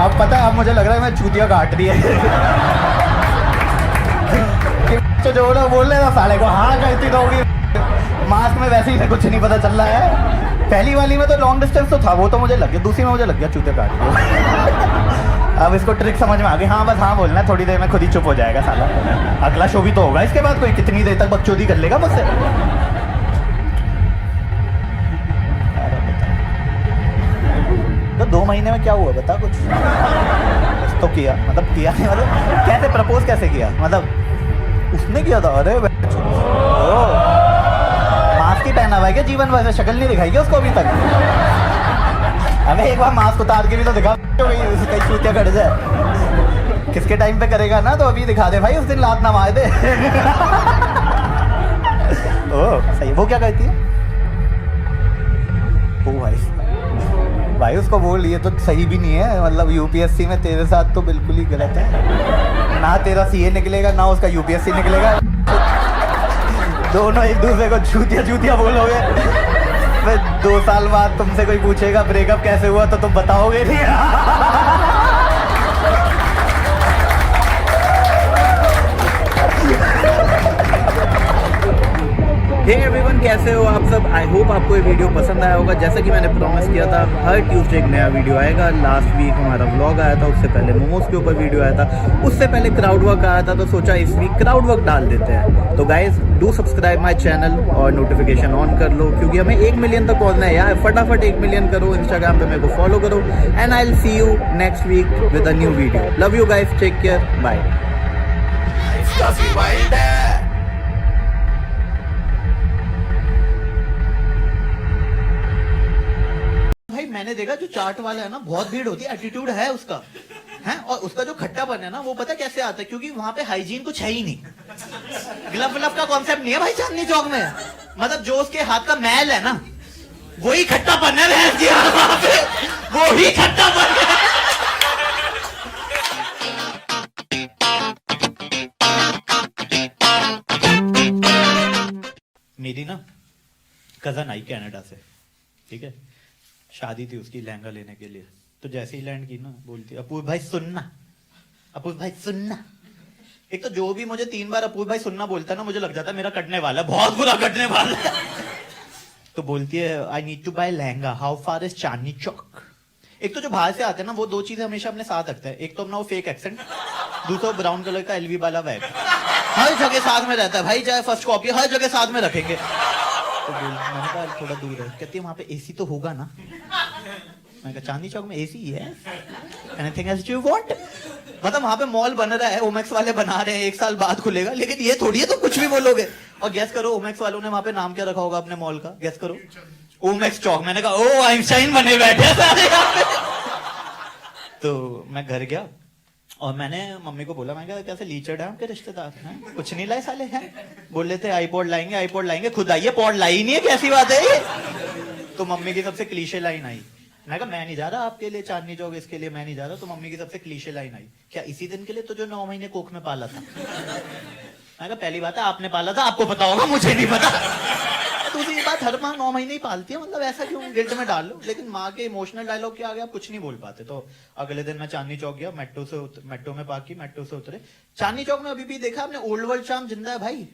अब पता है, अब मुझे लग रहा है मैं चूतिया काट रही है। जो बोल रहे ना साले को हाँ कहती तो होगी, मास्क में वैसे ही कुछ नहीं पता चल रहा है। पहली वाली में तो लॉन्ग डिस्टेंस तो था, वो तो मुझे लग गया। दूसरी में मुझे लग गया चूतिया काट रही। अब इसको ट्रिक समझ में आ गई। हाँ बस हाँ बोलना है, थोड़ी देर में खुद ही चुप हो जाएगा साला। अगला शो भी तो होगा इसके बाद, कोई कितनी देर तक बकचोदी कर लेगा मुझसे? तो 2 महीने में क्या हुआ बता कुछ? तो किया मतलब किया नहीं, मतलब कैसे प्रपोज कैसे किया? मतलब उसने किया था? अरे मास्क ही पहना हुआ है क्या जीवन भर? शक्ल नहीं दिखाई क्या उसको अभी तक? अबे एक बार मास्क उतार के भी तो दिखा, कहीं चूतिया कट जाए। किसके टाइम पे करेगा ना, तो अभी दिखा दे भाई, उस दिन लात ना मार दे। ओह सही। वो क्या करती है? ओ भाई उसको बोल, ये तो सही भी नहीं है। मतलब यूपीएससी में तेरे साथ तो बिल्कुल ही गलत है। ना तेरा सीए निकलेगा, ना उसका यूपीएससी निकलेगा। दोनों एक दूसरे को चूतिया चूतिया बोलोगे। 2 साल बाद तुमसे कोई पूछेगा ब्रेकअप कैसे हुआ, तो तुम बताओगे नहीं। हे एवरीवन, कैसे हो आप सब? आई होप आपको ये वीडियो पसंद आया होगा। जैसा कि मैंने प्रॉमिस किया था, हर ट्यूसडे एक नया वीडियो आएगा। लास्ट वीक हमारा व्लॉग आया था, उससे पहले मोमोज के ऊपर वीडियो आया था, उससे पहले क्राउड वर्क आया था, तो सोचा इस वीक क्राउड वर्क डाल देते हैं। तो guys do subscribe my channel और नोटिफिकेशन ऑन कर लो, क्योंकि हमें 1 मिलियन तक पहुंचना है यार। फटाफट 1 मिलियन करो। इंस्टाग्राम पे मेरे को फॉलो करो, and I will see you next week with a new video. Love you guys, take care, bye. भाई मैंने देखा जो चाट वाला है ना, बहुत भीड़ होती है, एटीट्यूड है उसका, है। और उसका जो खट्टापन है ना, वो पता कैसे आता है? क्योंकि वहां पे हाइजीन कुछ है ही नहीं। ग्लव व्लव का कॉन्सेप्ट नहीं है भाई चांदनी चौक में। मतलब जो उसके हाथ का मैल है ना, वही खट्टापन है वहां पे, वो ही खट्टापन है। मेरी ना कजन आई कनाडा से, ठीक है, शादी थी उसकी लहंगा लेने के लिए। तो जैसे ही लैंड की ना, बोलती अपूर्व भाई सुनना, अपूर्व भाई सुनना। एक तो जो भी मुझे 3 बार अपूर्व भाई सुनना बोलता है ना, मुझे लग जाता है मेरा कटने वाला है, बहुत बुरा कटने वाला है। तो बोलती है I need to buy lehenga, how far is Chandni Chowk. एक तो जो बाहर से आते हैं ना, वो 2 चीजें हमेशा अपने साथ रखता है। एक तो अपना वो फेक एक्सेंट, दूसरा ब्राउन कलर का एलवी वाला बैग, हर जगह साथ में रहता है भाई। चाहे फर्स्ट कॉपी, हर जगह साथ में रखेंगे। तो मैंने कहा थोड़ा दूर है। कहती है वहां पे एसी तो होगा ना। मैंने कहा चांदनी चौक में एसी है, एनीथिंग एल्स यू वांट? मतलब वहां पे मॉल बन रहा है, ओमेक्स वाले बना रहे हैं, 1 साल बाद खुलेगा, लेकिन ये थोड़ी है तो कुछ भी बोलोगे। और गेस करो ओमेक्स वालों ने वहां पे नाम क्या रखा होगा अपने मॉल का, गेस करो। ओमेक्स चौक। मैंने कहा ओ आइंस्टाइन बने बैठे हैं सारे यहाँ पे। तो मैं घर गया और मैंने मम्मी को बोला, मैं कहा कैसे लीचड़ है आपके रिश्तेदार हैं? कुछ नहीं लाए साले हैं। बोल रहे थे आईपॉड लाएंगे, खुद आइए पॉड लाई नहीं है, कैसी बात है ये? तो मम्मी की सबसे क्लीशे लाइन आई। मैं कहा मैं नहीं जा रहा आपके लिए चांदनी चौक, इसके लिए मैं नहीं जा रहा। तो मम्मी की सबसे क्लीशे लाइन आई, क्या इसी दिन के लिए तो जो 9 महीने कोख में पाला था? मैं कहा पहली बात है आपने पाला था, आपको पता होगा, मुझे नहीं पता। दूसरी बात, हर माँ 9 महीने ही पालती है, मतलब ऐसा क्यों गिल्ट में डाल लो? लेकिन माँ के इमोशनल डायलॉग के आगे आप कुछ नहीं बोल पाते। तो अगले दिन मैं चांदनी चौक गया, मेट्रो में पार्क की, मेट्रो से उतरे। चांदनी चौक में अभी भी देखा आपने ओल्ड वर्ल्ड चार्म जिंदा है भाई।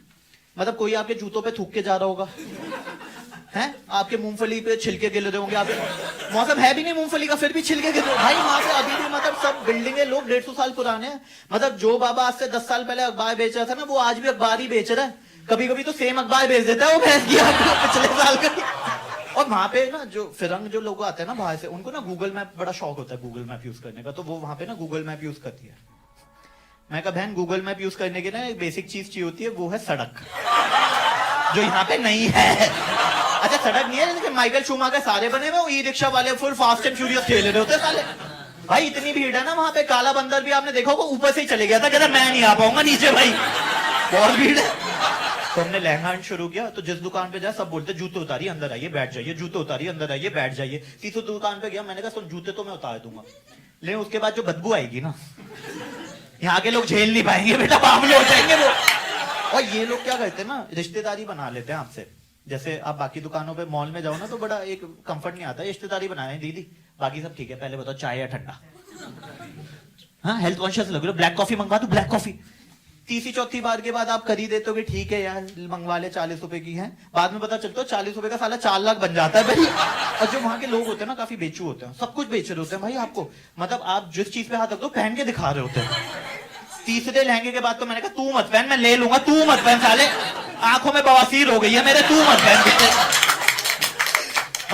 मतलब कोई आपके जूतों पे थूक के जा रहा होगा, हैं? आपके मूंगफली पे छिलके गिर रहे होंगे, आपके मौसम है भी नहीं मूंगफली का, फिर भी छिलके गिर रहे भाई वहां पे अभी भी। मतलब सब बिल्डिंगें लोग 150 साल पुराने हैं। मतलब जो बाबा आज से 10 साल पहले अखबार बेच रहा था ना, वो आज भी अखबार ही बेच रहा है। कभी कभी तो सेम अखबार बेच देता है वो भैंस की, आपको पिछले साल का। और वहां पे ना जो फिरंग जो लोग आते हैं ना बाहर से, उनको ना गूगल मैप बड़ा शौक होता है, गूगल मैप यूज करने का। तो वो वहां पे ना गूगल मैप यूज करती है। मैं कहा बहन गूगल मैप यूज करने के ना एक बेसिक चीज चाहिए होती है, वो है सड़क, जो यहाँ पे नहीं है। अच्छा सड़क नहीं है, लेकिन माइकल शूमाकर सारे बने हुए, ई रिक्शा वाले फुल फास्ट एंड फ्यूरियस खेल रहे होते साले। भाई इतनी भीड़ है ना वहां पे, काला बंदर भी आपने देखा होगा ऊपर से ही चले गया था, कहता मैं नहीं आ पाऊंगा नीचे, भाई बहुत भीड़ है। तो हमने लहंगा शुरू किया। तो जिस दुकान पे जाए सब बोलते जूते उतारिए अंदर आइए बैठ जाइए, जूते उतारिए अंदर आइए बैठ जाइए। तीसरी दुकान पे गया, मैंने कहा सुन जूते तो मैं उतार दूंगा, लेकिन उसके बाद जो बदबू आएगी ना, यहाँ के लोग झेल नहीं पाएंगे बेटा, बावले हो जाएंगे वो। और ये लोग क्या करते हैं ना, रिश्तेदारी बना लेते हैं आपसे। जैसे आप बाकी दुकानों पे मॉल में जाओ ना, तो बड़ा एक कंफर्ट नहीं आता, रिश्तेदारी बनाए दीदी बाकी सब ठीक है, पहले बताओ चाय या ठंडा? हाँ हेल्थ कॉन्शियस लग रहे हो, ब्लैक कॉफी मंगवा दो, ब्लैक कॉफी। तीसरी चौथी बार के बाद आप खरीदे तो ठीक है यार मंगवा ले, 40 रुपए की है। बाद में पता चलता है 40 रुपए का साला 4 लाख बन जाता है भाई। और जो वहां के लोग होते हैं ना काफी बेचू होते हैं, सब कुछ बेच रहे होते हैं भाई आपको। मतलब आप जिस चीज पे हाथ रख दो पहन के दिखा रहे होते हैं। तीसरे लहंगे के बाद तो मैंने कहा तू मत पहन, मैं ले लूंगा, तू मत पहन साले, आंखों में बवासीर हो गई है मेरे, तू मत पहन।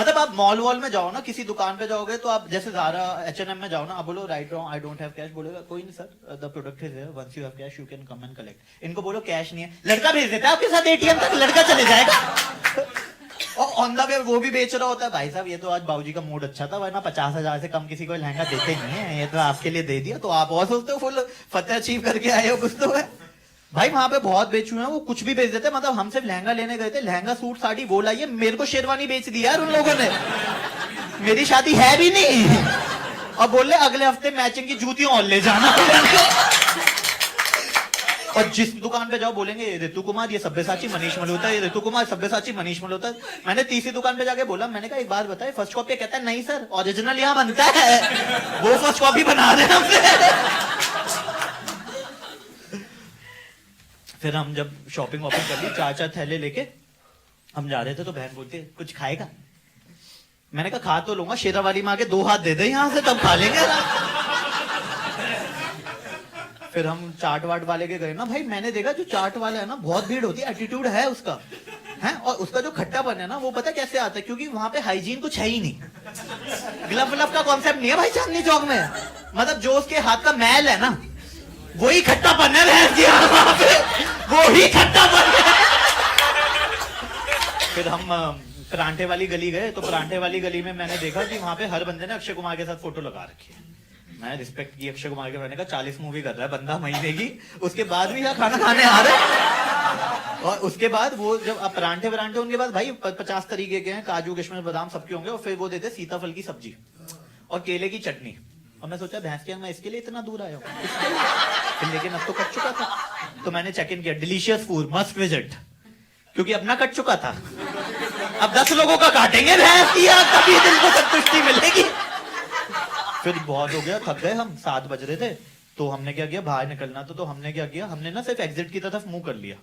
मतलब आप मॉल वॉल में जाओ ना, किसी दुकान पे जाओगे तो आप जैसे ज़ारा H&M में जाओ ना, आप बोलो right wrong I don't have cash, बोलेगा कोई नहीं sir the product is here, once you have cash you can come and collect. इनको बोलो कैश नहीं है, लड़का भेज देता है आपके साथ ATM तक, लड़का चले जाएगा। और ऑन द वे वो भी बेच रहा होता है, भाई साहब ये तो आज बाबूजी का मूड अच्छा था, वरना 50,000 से कम किसी को लहंगा देते नहीं है, ये तो आपके लिए दे दिया। तो आप और सोचते हो फुल फतेह अचीव करके आए हो, कुछ तो है भाई। वहां पे बहुत बेचू हैं, वो कुछ भी बेच देते हैं। मतलब हम सिर्फ लहंगा लेने गए थे, लहंगा सूट साड़ी वो लाइए, मेरे को शेरवानी बेच दी यार उन लोगों ने, मेरी शादी है भी नहीं। और बोले अगले हफ्ते मैचिंग की जूतियां और ले जाना। और जिस दुकान पे जाओ बोलेंगे ऋतु कुमार ये सब्यसाची मनीष मल्होत्रा, ये ऋतु कुमार सब्यसाची मनीष मल्होत्रा। मैंने तीसरी दुकान पे जाके बोला, मैंने कहा एक बात बताए फर्स्ट कॉपी? कहता है नहीं सर ओरिजिनल यहाँ बनता है, वो फर्स्ट कॉपी बना रहे हैं। फिर हम जब शॉपिंग वॉपिंग कर ली, 4 थैले लेके हम जा रहे थे, तो बहन बोलती कुछ खाएगा? मैंने कहा खा तो लूंगा, शेरावाली माँ के 2 हाथ दे दे यहाँ से, तब खा लेंगे। फिर हम चाट वाट वाले के गए ना भाई, मैंने देखा जो चाट वाला है ना बहुत भीड़ होती है, एटीट्यूड है उसका, है। और उसका जो खट्टापन है ना वो पता कैसे आता है, क्योंकि वहां पे हाइजीन कुछ है ही नहीं, ग्लव व्लव का कॉन्सेप्ट नहीं है भाई चांदनी चौक में। मतलब जो उसके हाथ का मैल है ना वही खट्टापन है, वहां पे वही खट्टापन है। फिर हम परांठे वाली गली गए, तो परांठे वाली गली में मैंने देखा कि वहां पे हर बंदे ने अक्षय कुमार के साथ फोटो लगा रखी है। मैं रिस्पेक्ट की अक्षय कुमार के, मैंने कहा 40 मूवी कर रहा है बंदा महीने की, उसके बाद भी यहाँ खाना खाने आ रहा है। और उसके बाद वो जब आप परांठे उनके बाद भाई 50 तरीके के हैं, काजू किशमिश बादाम सबके होंगे। और फिर वो देते सीताफल की सब्जी और केले की चटनी। और मैं सोचा भैंस के मैं इसके लिए इतना दूर आया हूँ, लेकिन अब तो कट चुका था। तो मैंने चेक इन किया, डिलीशियस फूड मस्ट विजिट, क्योंकि अपना कट चुका था, अब 10 लोगों का काटेंगे भैंस की, तभी दिल को संतुष्टि मिलेगी। फिर बहुत हो गया, थक गए हम, 7 बज रहे थे। तो हमने क्या किया, बाहर निकलना तो हमने क्या किया, हमने ना सिर्फ एग्जिट की तरफ मुंह कर लिया।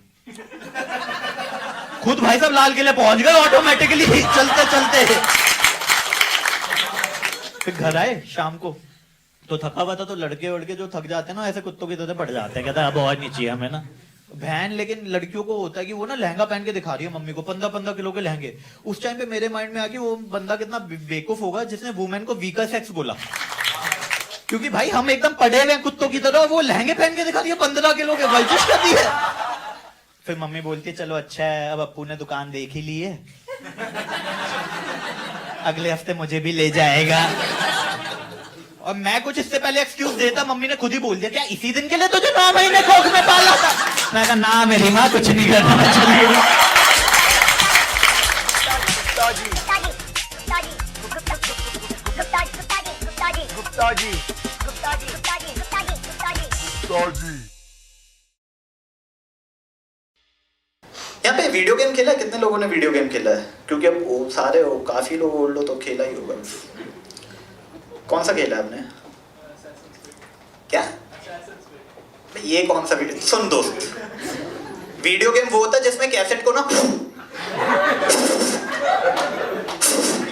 खुद भाई साहब लाल किले पहुंच गए ऑटोमेटिकली चलते चलते। फिर घर आए शाम को, तो थका हुआ था, तो लड़के वड़के जो थक जाते हैं ना ऐसे कुत्तों की तरह पड़ जाते हैं, कहता है अब और नहीं चाहिए हमें ना। बहन, लेकिन लड़कियों को होता है कि वो ना लहंगा पहन के दिखा रही है मम्मी को, 15-15 किलो के लहंगे। उस टाइम पे मेरे माइंड में आ कि वो बंदा कितना बेवकूफ होगा जिसने वुमेन को वीकर सेक्स बोला, क्योंकि भाई हम एकदम पड़े हुए हैं कुत्तों की तरह, वो लहंगे पहन के दिखा रही है 15 किलो के, वर्जिश कर दी है। फिर मम्मी बोलती है चलो अच्छा है, अब अप्पू ने दुकान देख ही ली है, अगले हफ्ते मुझे भी ले जाएगा। और मैं कुछ इससे पहले एक्सक्यूज देता, मम्मी ने खुद ही बोल दिया क्या इसी दिन के लिए तुझे 9 महीने कोख में पाला था? मैं कहा ना मेरी माँ, कुछ नहीं करना, चलिए। यहाँ पे वीडियो गेम खेला है? कितने लोगों ने वीडियो गेम खेला है? क्योंकि अब वो सारे हो, काफी लोग बोल लो तो खेला ही होगा। कौन सा खेला आपने? क्या ये कौन सा वीडियो? सुन दोस्त, वीडियो गेम वो होता है जिसमें कैसेट को ना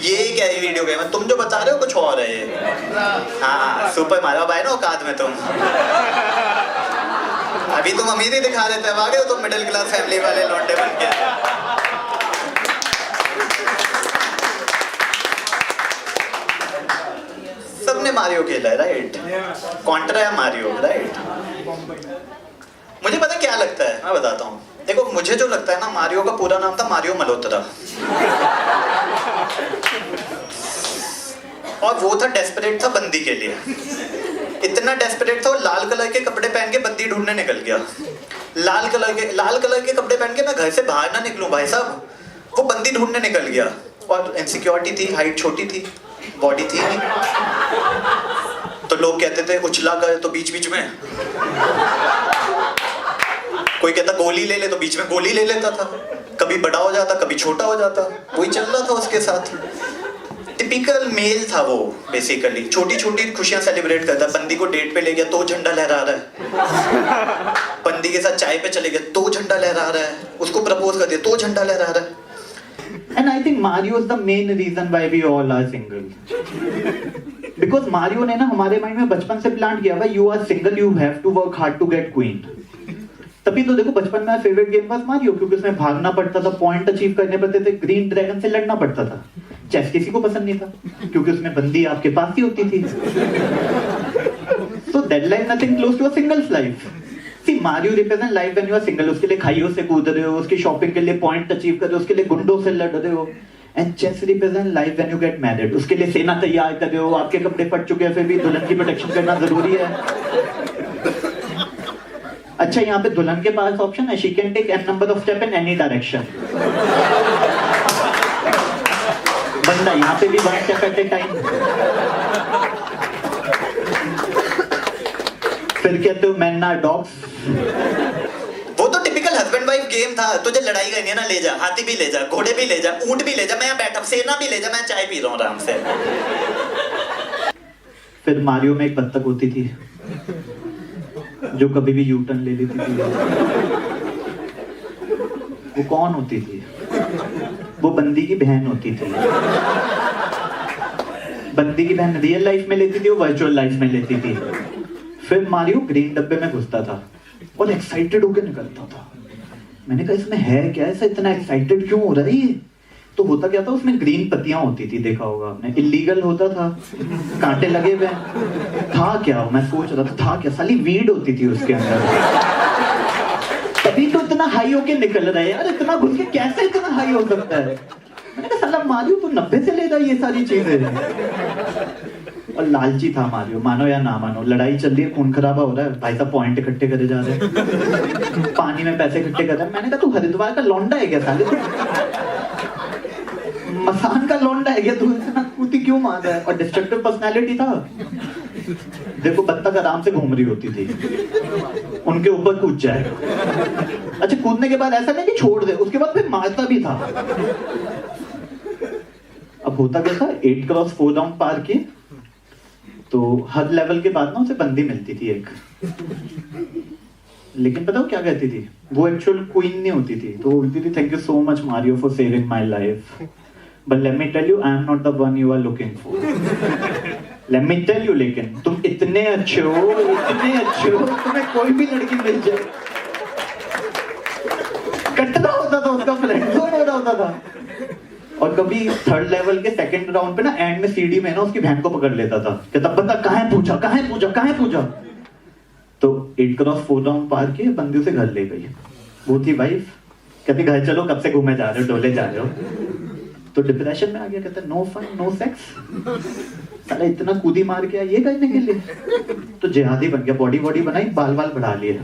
ये क्या है वीडियो गेम है? तुम जो बता रहे हो कुछ और है ये। हाँ सुपर मारो भाई ना औकात में तुम। अभी तुम अमीर ही दिखा देते हो, आगे हो तुम मिडिल क्लास फैमिली वाले लौंडे बन के। सबने मारियो खेला है राइट? कॉन्ट्रा या मारियो राइट? मुझे पता क्या लगता है, मैं बताता हूँ। देखो मुझे जो लगता है ना, मारियो का पूरा नाम था मारियो मल्होत्रा, और वो था डेस्परेट था बंदी के लिए। इतना डेस्परेट था वो लाल कलर के कपड़े पहन के बंदी ढूंढने निकल गया। लाल कलर के कपड़े पहन के मैं घर से बाहर ना निकलूं भाई साहब, वो बंदी ढूंढने निकल गया। और इनसिक्योरिटी थी, हाइट छोटी थी, बॉडी थी नहीं, तो लोग कहते थे उछला कर, तो बीच बीच में कोई कहता गोली ले ले, तो बीच में गोली ले लेता था। कभी बड़ा हो जाता, कभी छोटा हो जाता, वही चल रहा था उसके साथ। टिपिकल मेल था वो बेसिकली। छोटी छोटी खुशियां सेलिब्रेट करता। बंदी को डेट पे ले गया तो झंडा लहरा रहा है, बंदी के साथ चाय पे चले गए तो झंडा लहरा रहा है, उसको प्रपोज कर दिया तो झंडा लहरा रहा है। And I think Mario is the main reason why we all are single. Because Mario ने ना हमारे माइंड में बचपन से प्लांट किया हुआ, you are single, you have to work hard to get queen. तभी तो देखो बचपन में फेवरेट गेम वाज मारियो, क्योंकि उसमें भागना पड़ता था, पॉइंट अचीव करने पड़ते थे, ग्रीन ड्रैगन से लड़ना पड़ता था। चेस किसी को पसंद नहीं था, क्योंकि उसमें बंदी आपके पास ही होती थी। So that life nothing close to a single's life. See, Mario represent life when you are single. उसके लिए खाइयों से कूद रहे हो, उसकी शॉपिंग के लिए पॉइंट अचीव कर रहे हो, उसके लिए गुंडों से लड़ रहे हो। And chess represent life when you get married. उसके लिए सेना तैयार कर रहे हो, आपके कपड़े फट चुके हैं, फिर भी दुल्हन की प्रोटेक्शन करना जरूरी है। अच्छा, यहाँ पे दुल्हन के पास ऑप्शन है, she can take n number of step in any direction. बंदा यहाँ पे भी 1 step at a time। फिर कहते हो men are dogs। वो तो टिपिकल हस्बैंड वाइफ गेम था। तुझे लड़ाई करनी है ना, ले जा, हाथी भी ले जा, घोड़े भी ले जा, ऊंट भी ले जा, मैं यहाँ बैठा, सेना भी ले जा, मैं चाय पी रहा हूँ आराम से। फिर मारियो में एक बत्तख होती थी जो कभी भी यू टर्न ले लेती थी। वो कौन होती थी? वो बंदी की बहन होती थी। बंदी की बहन रियल लाइफ में लेती थी, वो वर्चुअल लाइफ में लेती थी। फिर मारियो ग्रीन डब्बे में घुसता था और एक्साइटेड होकर निकलता था। मैंने कहा इसमें है क्या, ऐसा इतना एक्साइटेड क्यों हो रहा है ये? तो होता क्या था, उसमें ग्रीन पत्तियां होती थी, देखा होगा आपने, इलीगल होता था, कांटे लगे हुए था। क्या मैं सोच रहा था क्या, साली वीड होती थी उसके अंदर। तभी तो इतना हाई होके निकल रहा है यार, इतना घुस के कैसे इतना हाई हो सकता है? मैंने कहा साला मारियो तो 90 से ले रहा ये सारी चीजें। और लालची था मारियो, मानो या ना मानो। लड़ाई चल रही है, खून खराबा हो रहा है, भाई साहब पॉइंट इकट्ठे करे जा रहे हैं, पानी में पैसे इकट्ठे कर रहे हैं। मैंने कहा तू हरिद्वार का लौंडा है क्या साले? मसान का लौंडा है क्या तू? इतना कूती क्यों मार रहा है? और डिस्ट्रक्टिव पर्सनालिटी था। देखो बत्तख आराम से घूम रही होती थी, उनके ऊपर कूद जाए। अच्छा, कूदने के बाद ऐसा नहीं कि छोड़ दे, उसके बाद फिर मारता भी था। अब होता क्या था, 8 क्रॉस 4 राउंड पार किए तो हर लेवल के बाद ना उसे बंदी मिलती थी एक। लेकिन पता हो क्या कहती थी? वो एक्चुअल क्वीन नहीं होती थी, तो बोलती थी thank you so much Mario for saving my life, but let me tell you I am not the one you are looking for. Let me tell you, लेकिन तुम इतने अच्छे हो, तुम्हें कोई भी लड़की मिल जाए। कटना होता था, उसका फ्रेंड जोन हो रहा होता था। और कभी थर्ड लेवल के सेकंड राउंड पे ना एंड में सीडी में ना उसकी बहन को पकड़ लेता था, कहता बंदा कहाँ है पूछा, कहाँ है पूछा, कहाँ है पूछा। तो 8 क्रॉस 4 राउंड पार किए, बंदी उसे घर ले गई। वो थी वाइफ, कहती घर चलो, कब से घूमे जा रहे हो, डोले जा रहे हो। तो डिप्रेशन में आ गया, कहता नो फन नो सेक्स, साला इतना कूदी मार के ये करने के लिए। तो जिहादी बन गया, बॉडी बनाई, बाल बढ़ा लिए।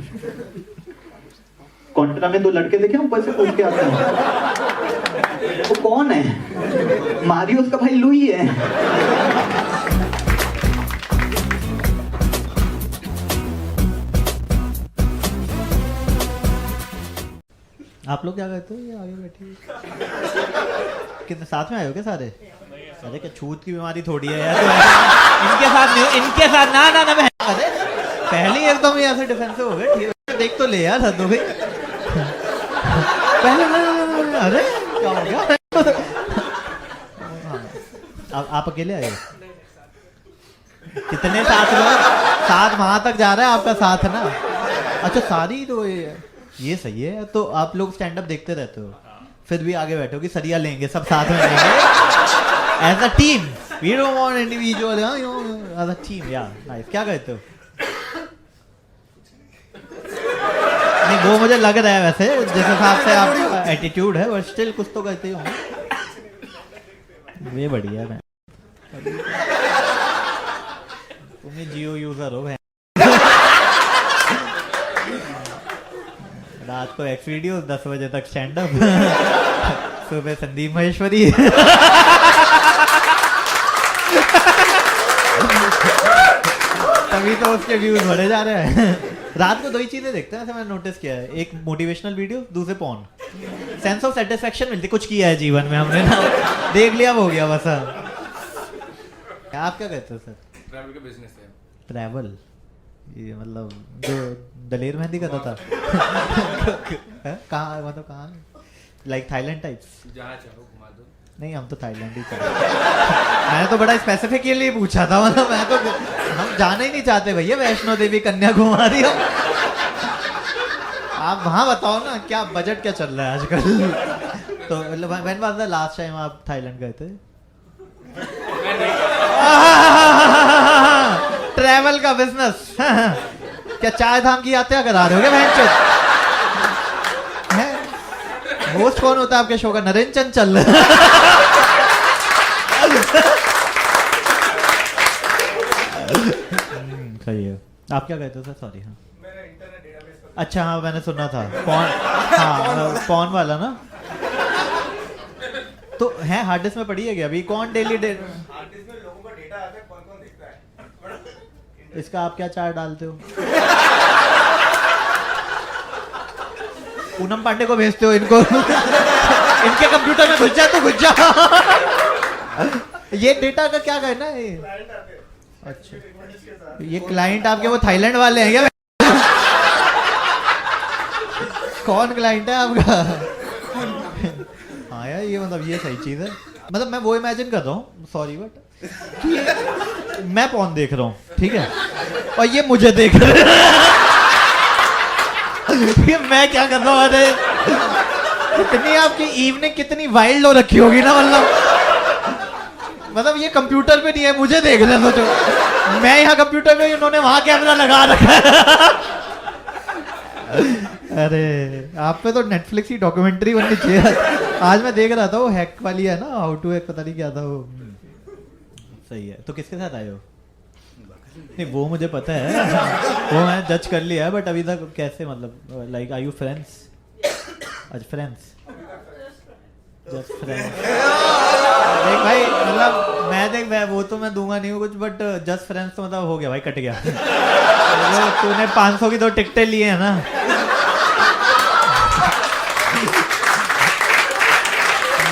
कॉन्ट्रा में 2 लड़के देखे ऊपर से कूद के आते हैं, वो कौन है? मारियो उसका भाई लुई है। आप लोग क्या करते हो? ये आगे बैठी कितने साथ में आए हो क्या सारे? अरे क्या छूत की बीमारी थोड़ी है यार। इनके साथ नहीं, इनके साथ ना ना ना मैं अरे पहले ही एकदम ही ऐसे डिफेंसिव हो गए। ठीक है देख तो ले यार हद हो गई। पहले ना, अरे क्या हो गया? हाँ, आप अकेले आए हो? कितने साथ लोग? साथ वहां तक जा रहा है आपका साथ है ना? अच्छा सारी तो ये सही है। तो आप लोग स्टैंड अप देखते रहते हो, फिर भी आगे बैठो कि सरिया लेंगे सब साथ में लेंगे as a team, we don't want individual, as a team. Yeah nice. क्या कहते हो? नहीं वो मुझे लग रहा है वैसे जिस हिसाब से आप एटीट्यूड है, बट स्टिल कुछ तो करते हो। ये बढ़िया है। तुम ही जियो यूजर हो। रात को एक्स वीडियो, 10 बजे तक स्टैंड अप, सुबह संदीप महेश्वरी। तभी तो उसके व्यूज बढ़े जा रहे हैं। रात को 2 ही चीजें देखते हैं, ऐसे मैंने नोटिस किया है। एक मोटिवेशनल वीडियो, दूसरे पॉर्न। सेंस ऑफ सेटिस्फेक्शन मिलती, कुछ किया है जीवन में हमने ना, देख लिया वो हो गया बस। आप क्या कहते हो सर? ट्रैवल का बिजनेस है। ट्रैवल ये मतलब जो दलेर मेहंदी करता था। कहाँ मतलब कहाँ? Like Thailand types? जहाँ चाहो घुमा दो। नहीं हम तो थाईलैंड ही मैंने तो बड़ा स्पेसिफिक के लिए पूछा था, मतलब मैं तो हम जाना ही नहीं चाहते भैया, वैष्णो देवी कन्याकुमारी। आप वहाँ बताओ ना क्या बजट क्या चल रहा है आजकल। तो when was the last time आप थाईलैंड गए थे? ट्रैवल का बिजनेस। क्या चाय धाम की यात्रा करा रहे हो क्या? होस्ट कौन होता है आपके शो का? नरेंद्र चंचल। सही है। आप क्या कहते हो सर? सॉरी। हाँ अच्छा हाँ मैंने सुना था पॉन, हाँ पॉन वाला ना। तो है हार्ड डिस्क में पड़ी है क्या अभी? कौन डेली इसका आप क्या चार्ट डालते हो? पूनम पांडे को भेजते हो इनको? इनके कंप्यूटर में घुस जा तो घुस जा। ये डेटा का क्या कहना है? अच्छा ये क्लाइंट आपके वो थाईलैंड वाले हैं क्या? कौन क्लाइंट है आपका? हाँ यार ये मतलब ये सही चीज है। मतलब मैं वो इमेजिन कर रहा हूँ, सॉरी बट मैं पॉन देख रहा हूँ, ठीक है, और ये मुझे देख रहे हैं। मैं क्या कर रहा हूँ? अरे कितनी आपकी इवनिंग कितनी वाइल्ड हो रखी होगी ना। मतलब ये कंप्यूटर पे नहीं है, मुझे देख रहे हैं। सोचो मैं यहाँ कंप्यूटर पे, उन्होंने वहां कैमरा लगा रखा है। अरे आप पे तो नेटफ्लिक्स की डॉक्यूमेंट्री बननी चाहिए। आज मैं देख रहा था वो हैक वाली है ना, हाउ टू हैक, पता नहीं क्या था वो। सही है। तो किसके साथ आए हो? नहीं वो मुझे पता है, वो मैंने जज कर लिया है, बट अभी तक कैसे मतलब लाइक आर यू फ्रेंड्स? अच्छा फ्रेंड्स, जस्ट फ्रेंड्स। देख भाई मतलब मैं वो तो मैं दूंगा नहीं कुछ, बट जस्ट फ्रेंड्स तो मतलब हो गया भाई, कट गया। तूने 500 की 2 टिकटें लिए है ना।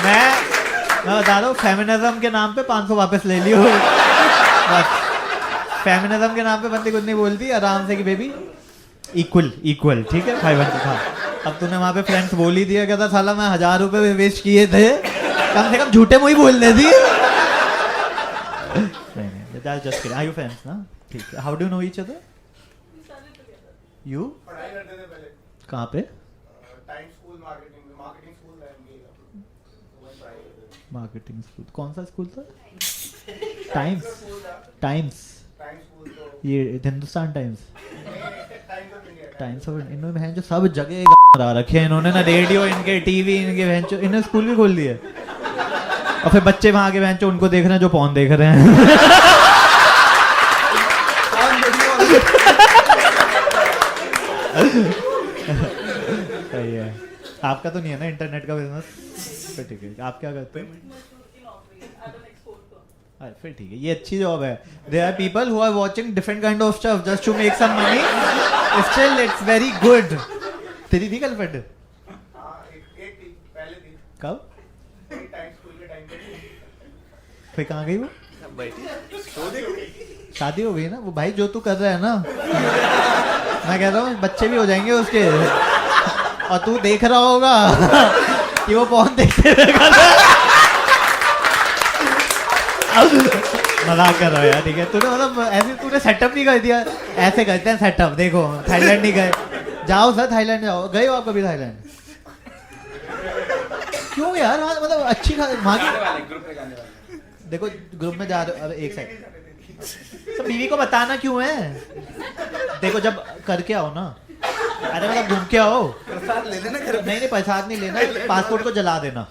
मैं बता रहा हूँ फेमिनिज्म के नाम पे 500 वापस ले लियो। फेमिनिज्म के नाम पे बंदी कुछ नहीं बोलती, आराम से कि बेबी इक्वल ठीक है 500 था। अब तूने वहां पे फ्रेंड्स बोल ही दिया, कहता साला मैं 1000 रुपए वेस्ट किए थे, कम से कम झूठे मुंह ही बोल देती। नहीं just kidding. Are you friends ना? ठीक है। How do you know each other? You पढ़ाई करते थे पहले। कहाँ पे? टाइम स्कूल मार्केटिंग स्कूल है मार्केटिंग स्कूल कौन सा स्कूल था? टाइम्स स्कूल तो ये हिंदुस्तान टाइम्स टाइम्स ऑफ इन्होंने बहन जो सब जगह करा रखे हैं इन्होंने ना, रेडियो इनके, टीवी इनके, बहन जो इन्होंने स्कूल भी खोल दिए और फिर बच्चे वहां के बहन जो उनको देख रहे हैं जो पॉन देख रहे हैं। सही है। आपका तो नहीं है ना इंटरनेट का बिजनेस? फिर ठीक है। आप क्या करते हैं? अरे फिर ठीक है, ये अच्छी जॉब है। There are people who are watching different kind of stuff just to make some money, still it's very good. तेरी थी गर्लफ्रेंड? हां एक थी, पहले थी। कब? टाइम स्कूल के टाइम पे। फिर कहाँ गई वो? शादी हो गई ना वो। भाई जो तू कर रहा है ना, मैं कह रहा हूँ बच्चे भी हो जाएंगे उसके, और तू देख रहा होगा कि वो कौन देखते हुए कर रहा है। मजाक कर रहा है यार, ठीक है। तूने मतलब ऐसे तूने सेटअप नहीं कर दिया, ऐसे करते हैं सेटअप। देखो थाईलैंड नहीं गए, जाओ सर थाईलैंड जाओ। गए हो आप कभी थाईलैंड? क्यों यार? वहाँ मतलब अच्छी वहाँ की ग्रुप में गाने वाले देखो ग्रुप में जा रहे हो। अरे एक सेकंड, तो बीवी को बताना क्यों है? देखो जब करके आओ ना, अरे मतलब घूम के आओ, प्रसाद ले लेना। नहीं प्रसाद नहीं लेना, पासपोर्ट को जला देना,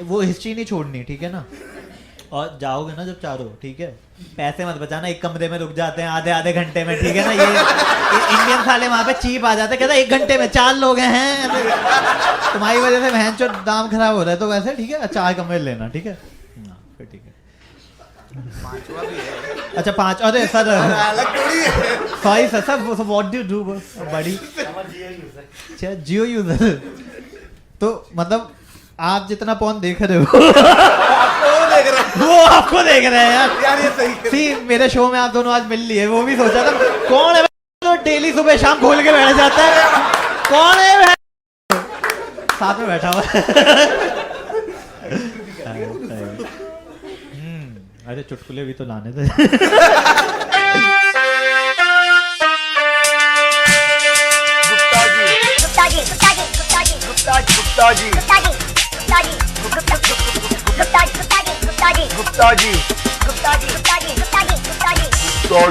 वो हिस्ट्री नहीं छोड़नी, ठीक है ना। और जाओगे ना जब चारों, ठीक है, पैसे मत बचाना। एक कमरे में रुक जाते हैं आधे घंटे में, ठीक है ना। ये इंडियन साले वहाँ पे चीप आ जाते हैं, कहता है 1 घंटे में 4 लोग हैं, तुम्हारी वजह से बहन चो दाम खराब हो रहा है। तो वैसे ठीक है 4 कमरे लेना, ठीक है। फिर ठीक है। अच्छा 5, अरे sir sorry sir, what do you do बड़ी? अच्छा जियो यूजर। तो मतलब आप जितना पॉन देख रहे हो वो आपको देख रहे हैं यार ये सही। सी मेरे शो में आप दोनों आज मिल लिए, वो भी सोचा था कौन है जो डेली सुबह शाम खोल के बैठ जाता है, कौन है साथ में बैठा हुआ है। अरे चुटकुले भी तो लाने थे। गुप्ता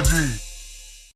जी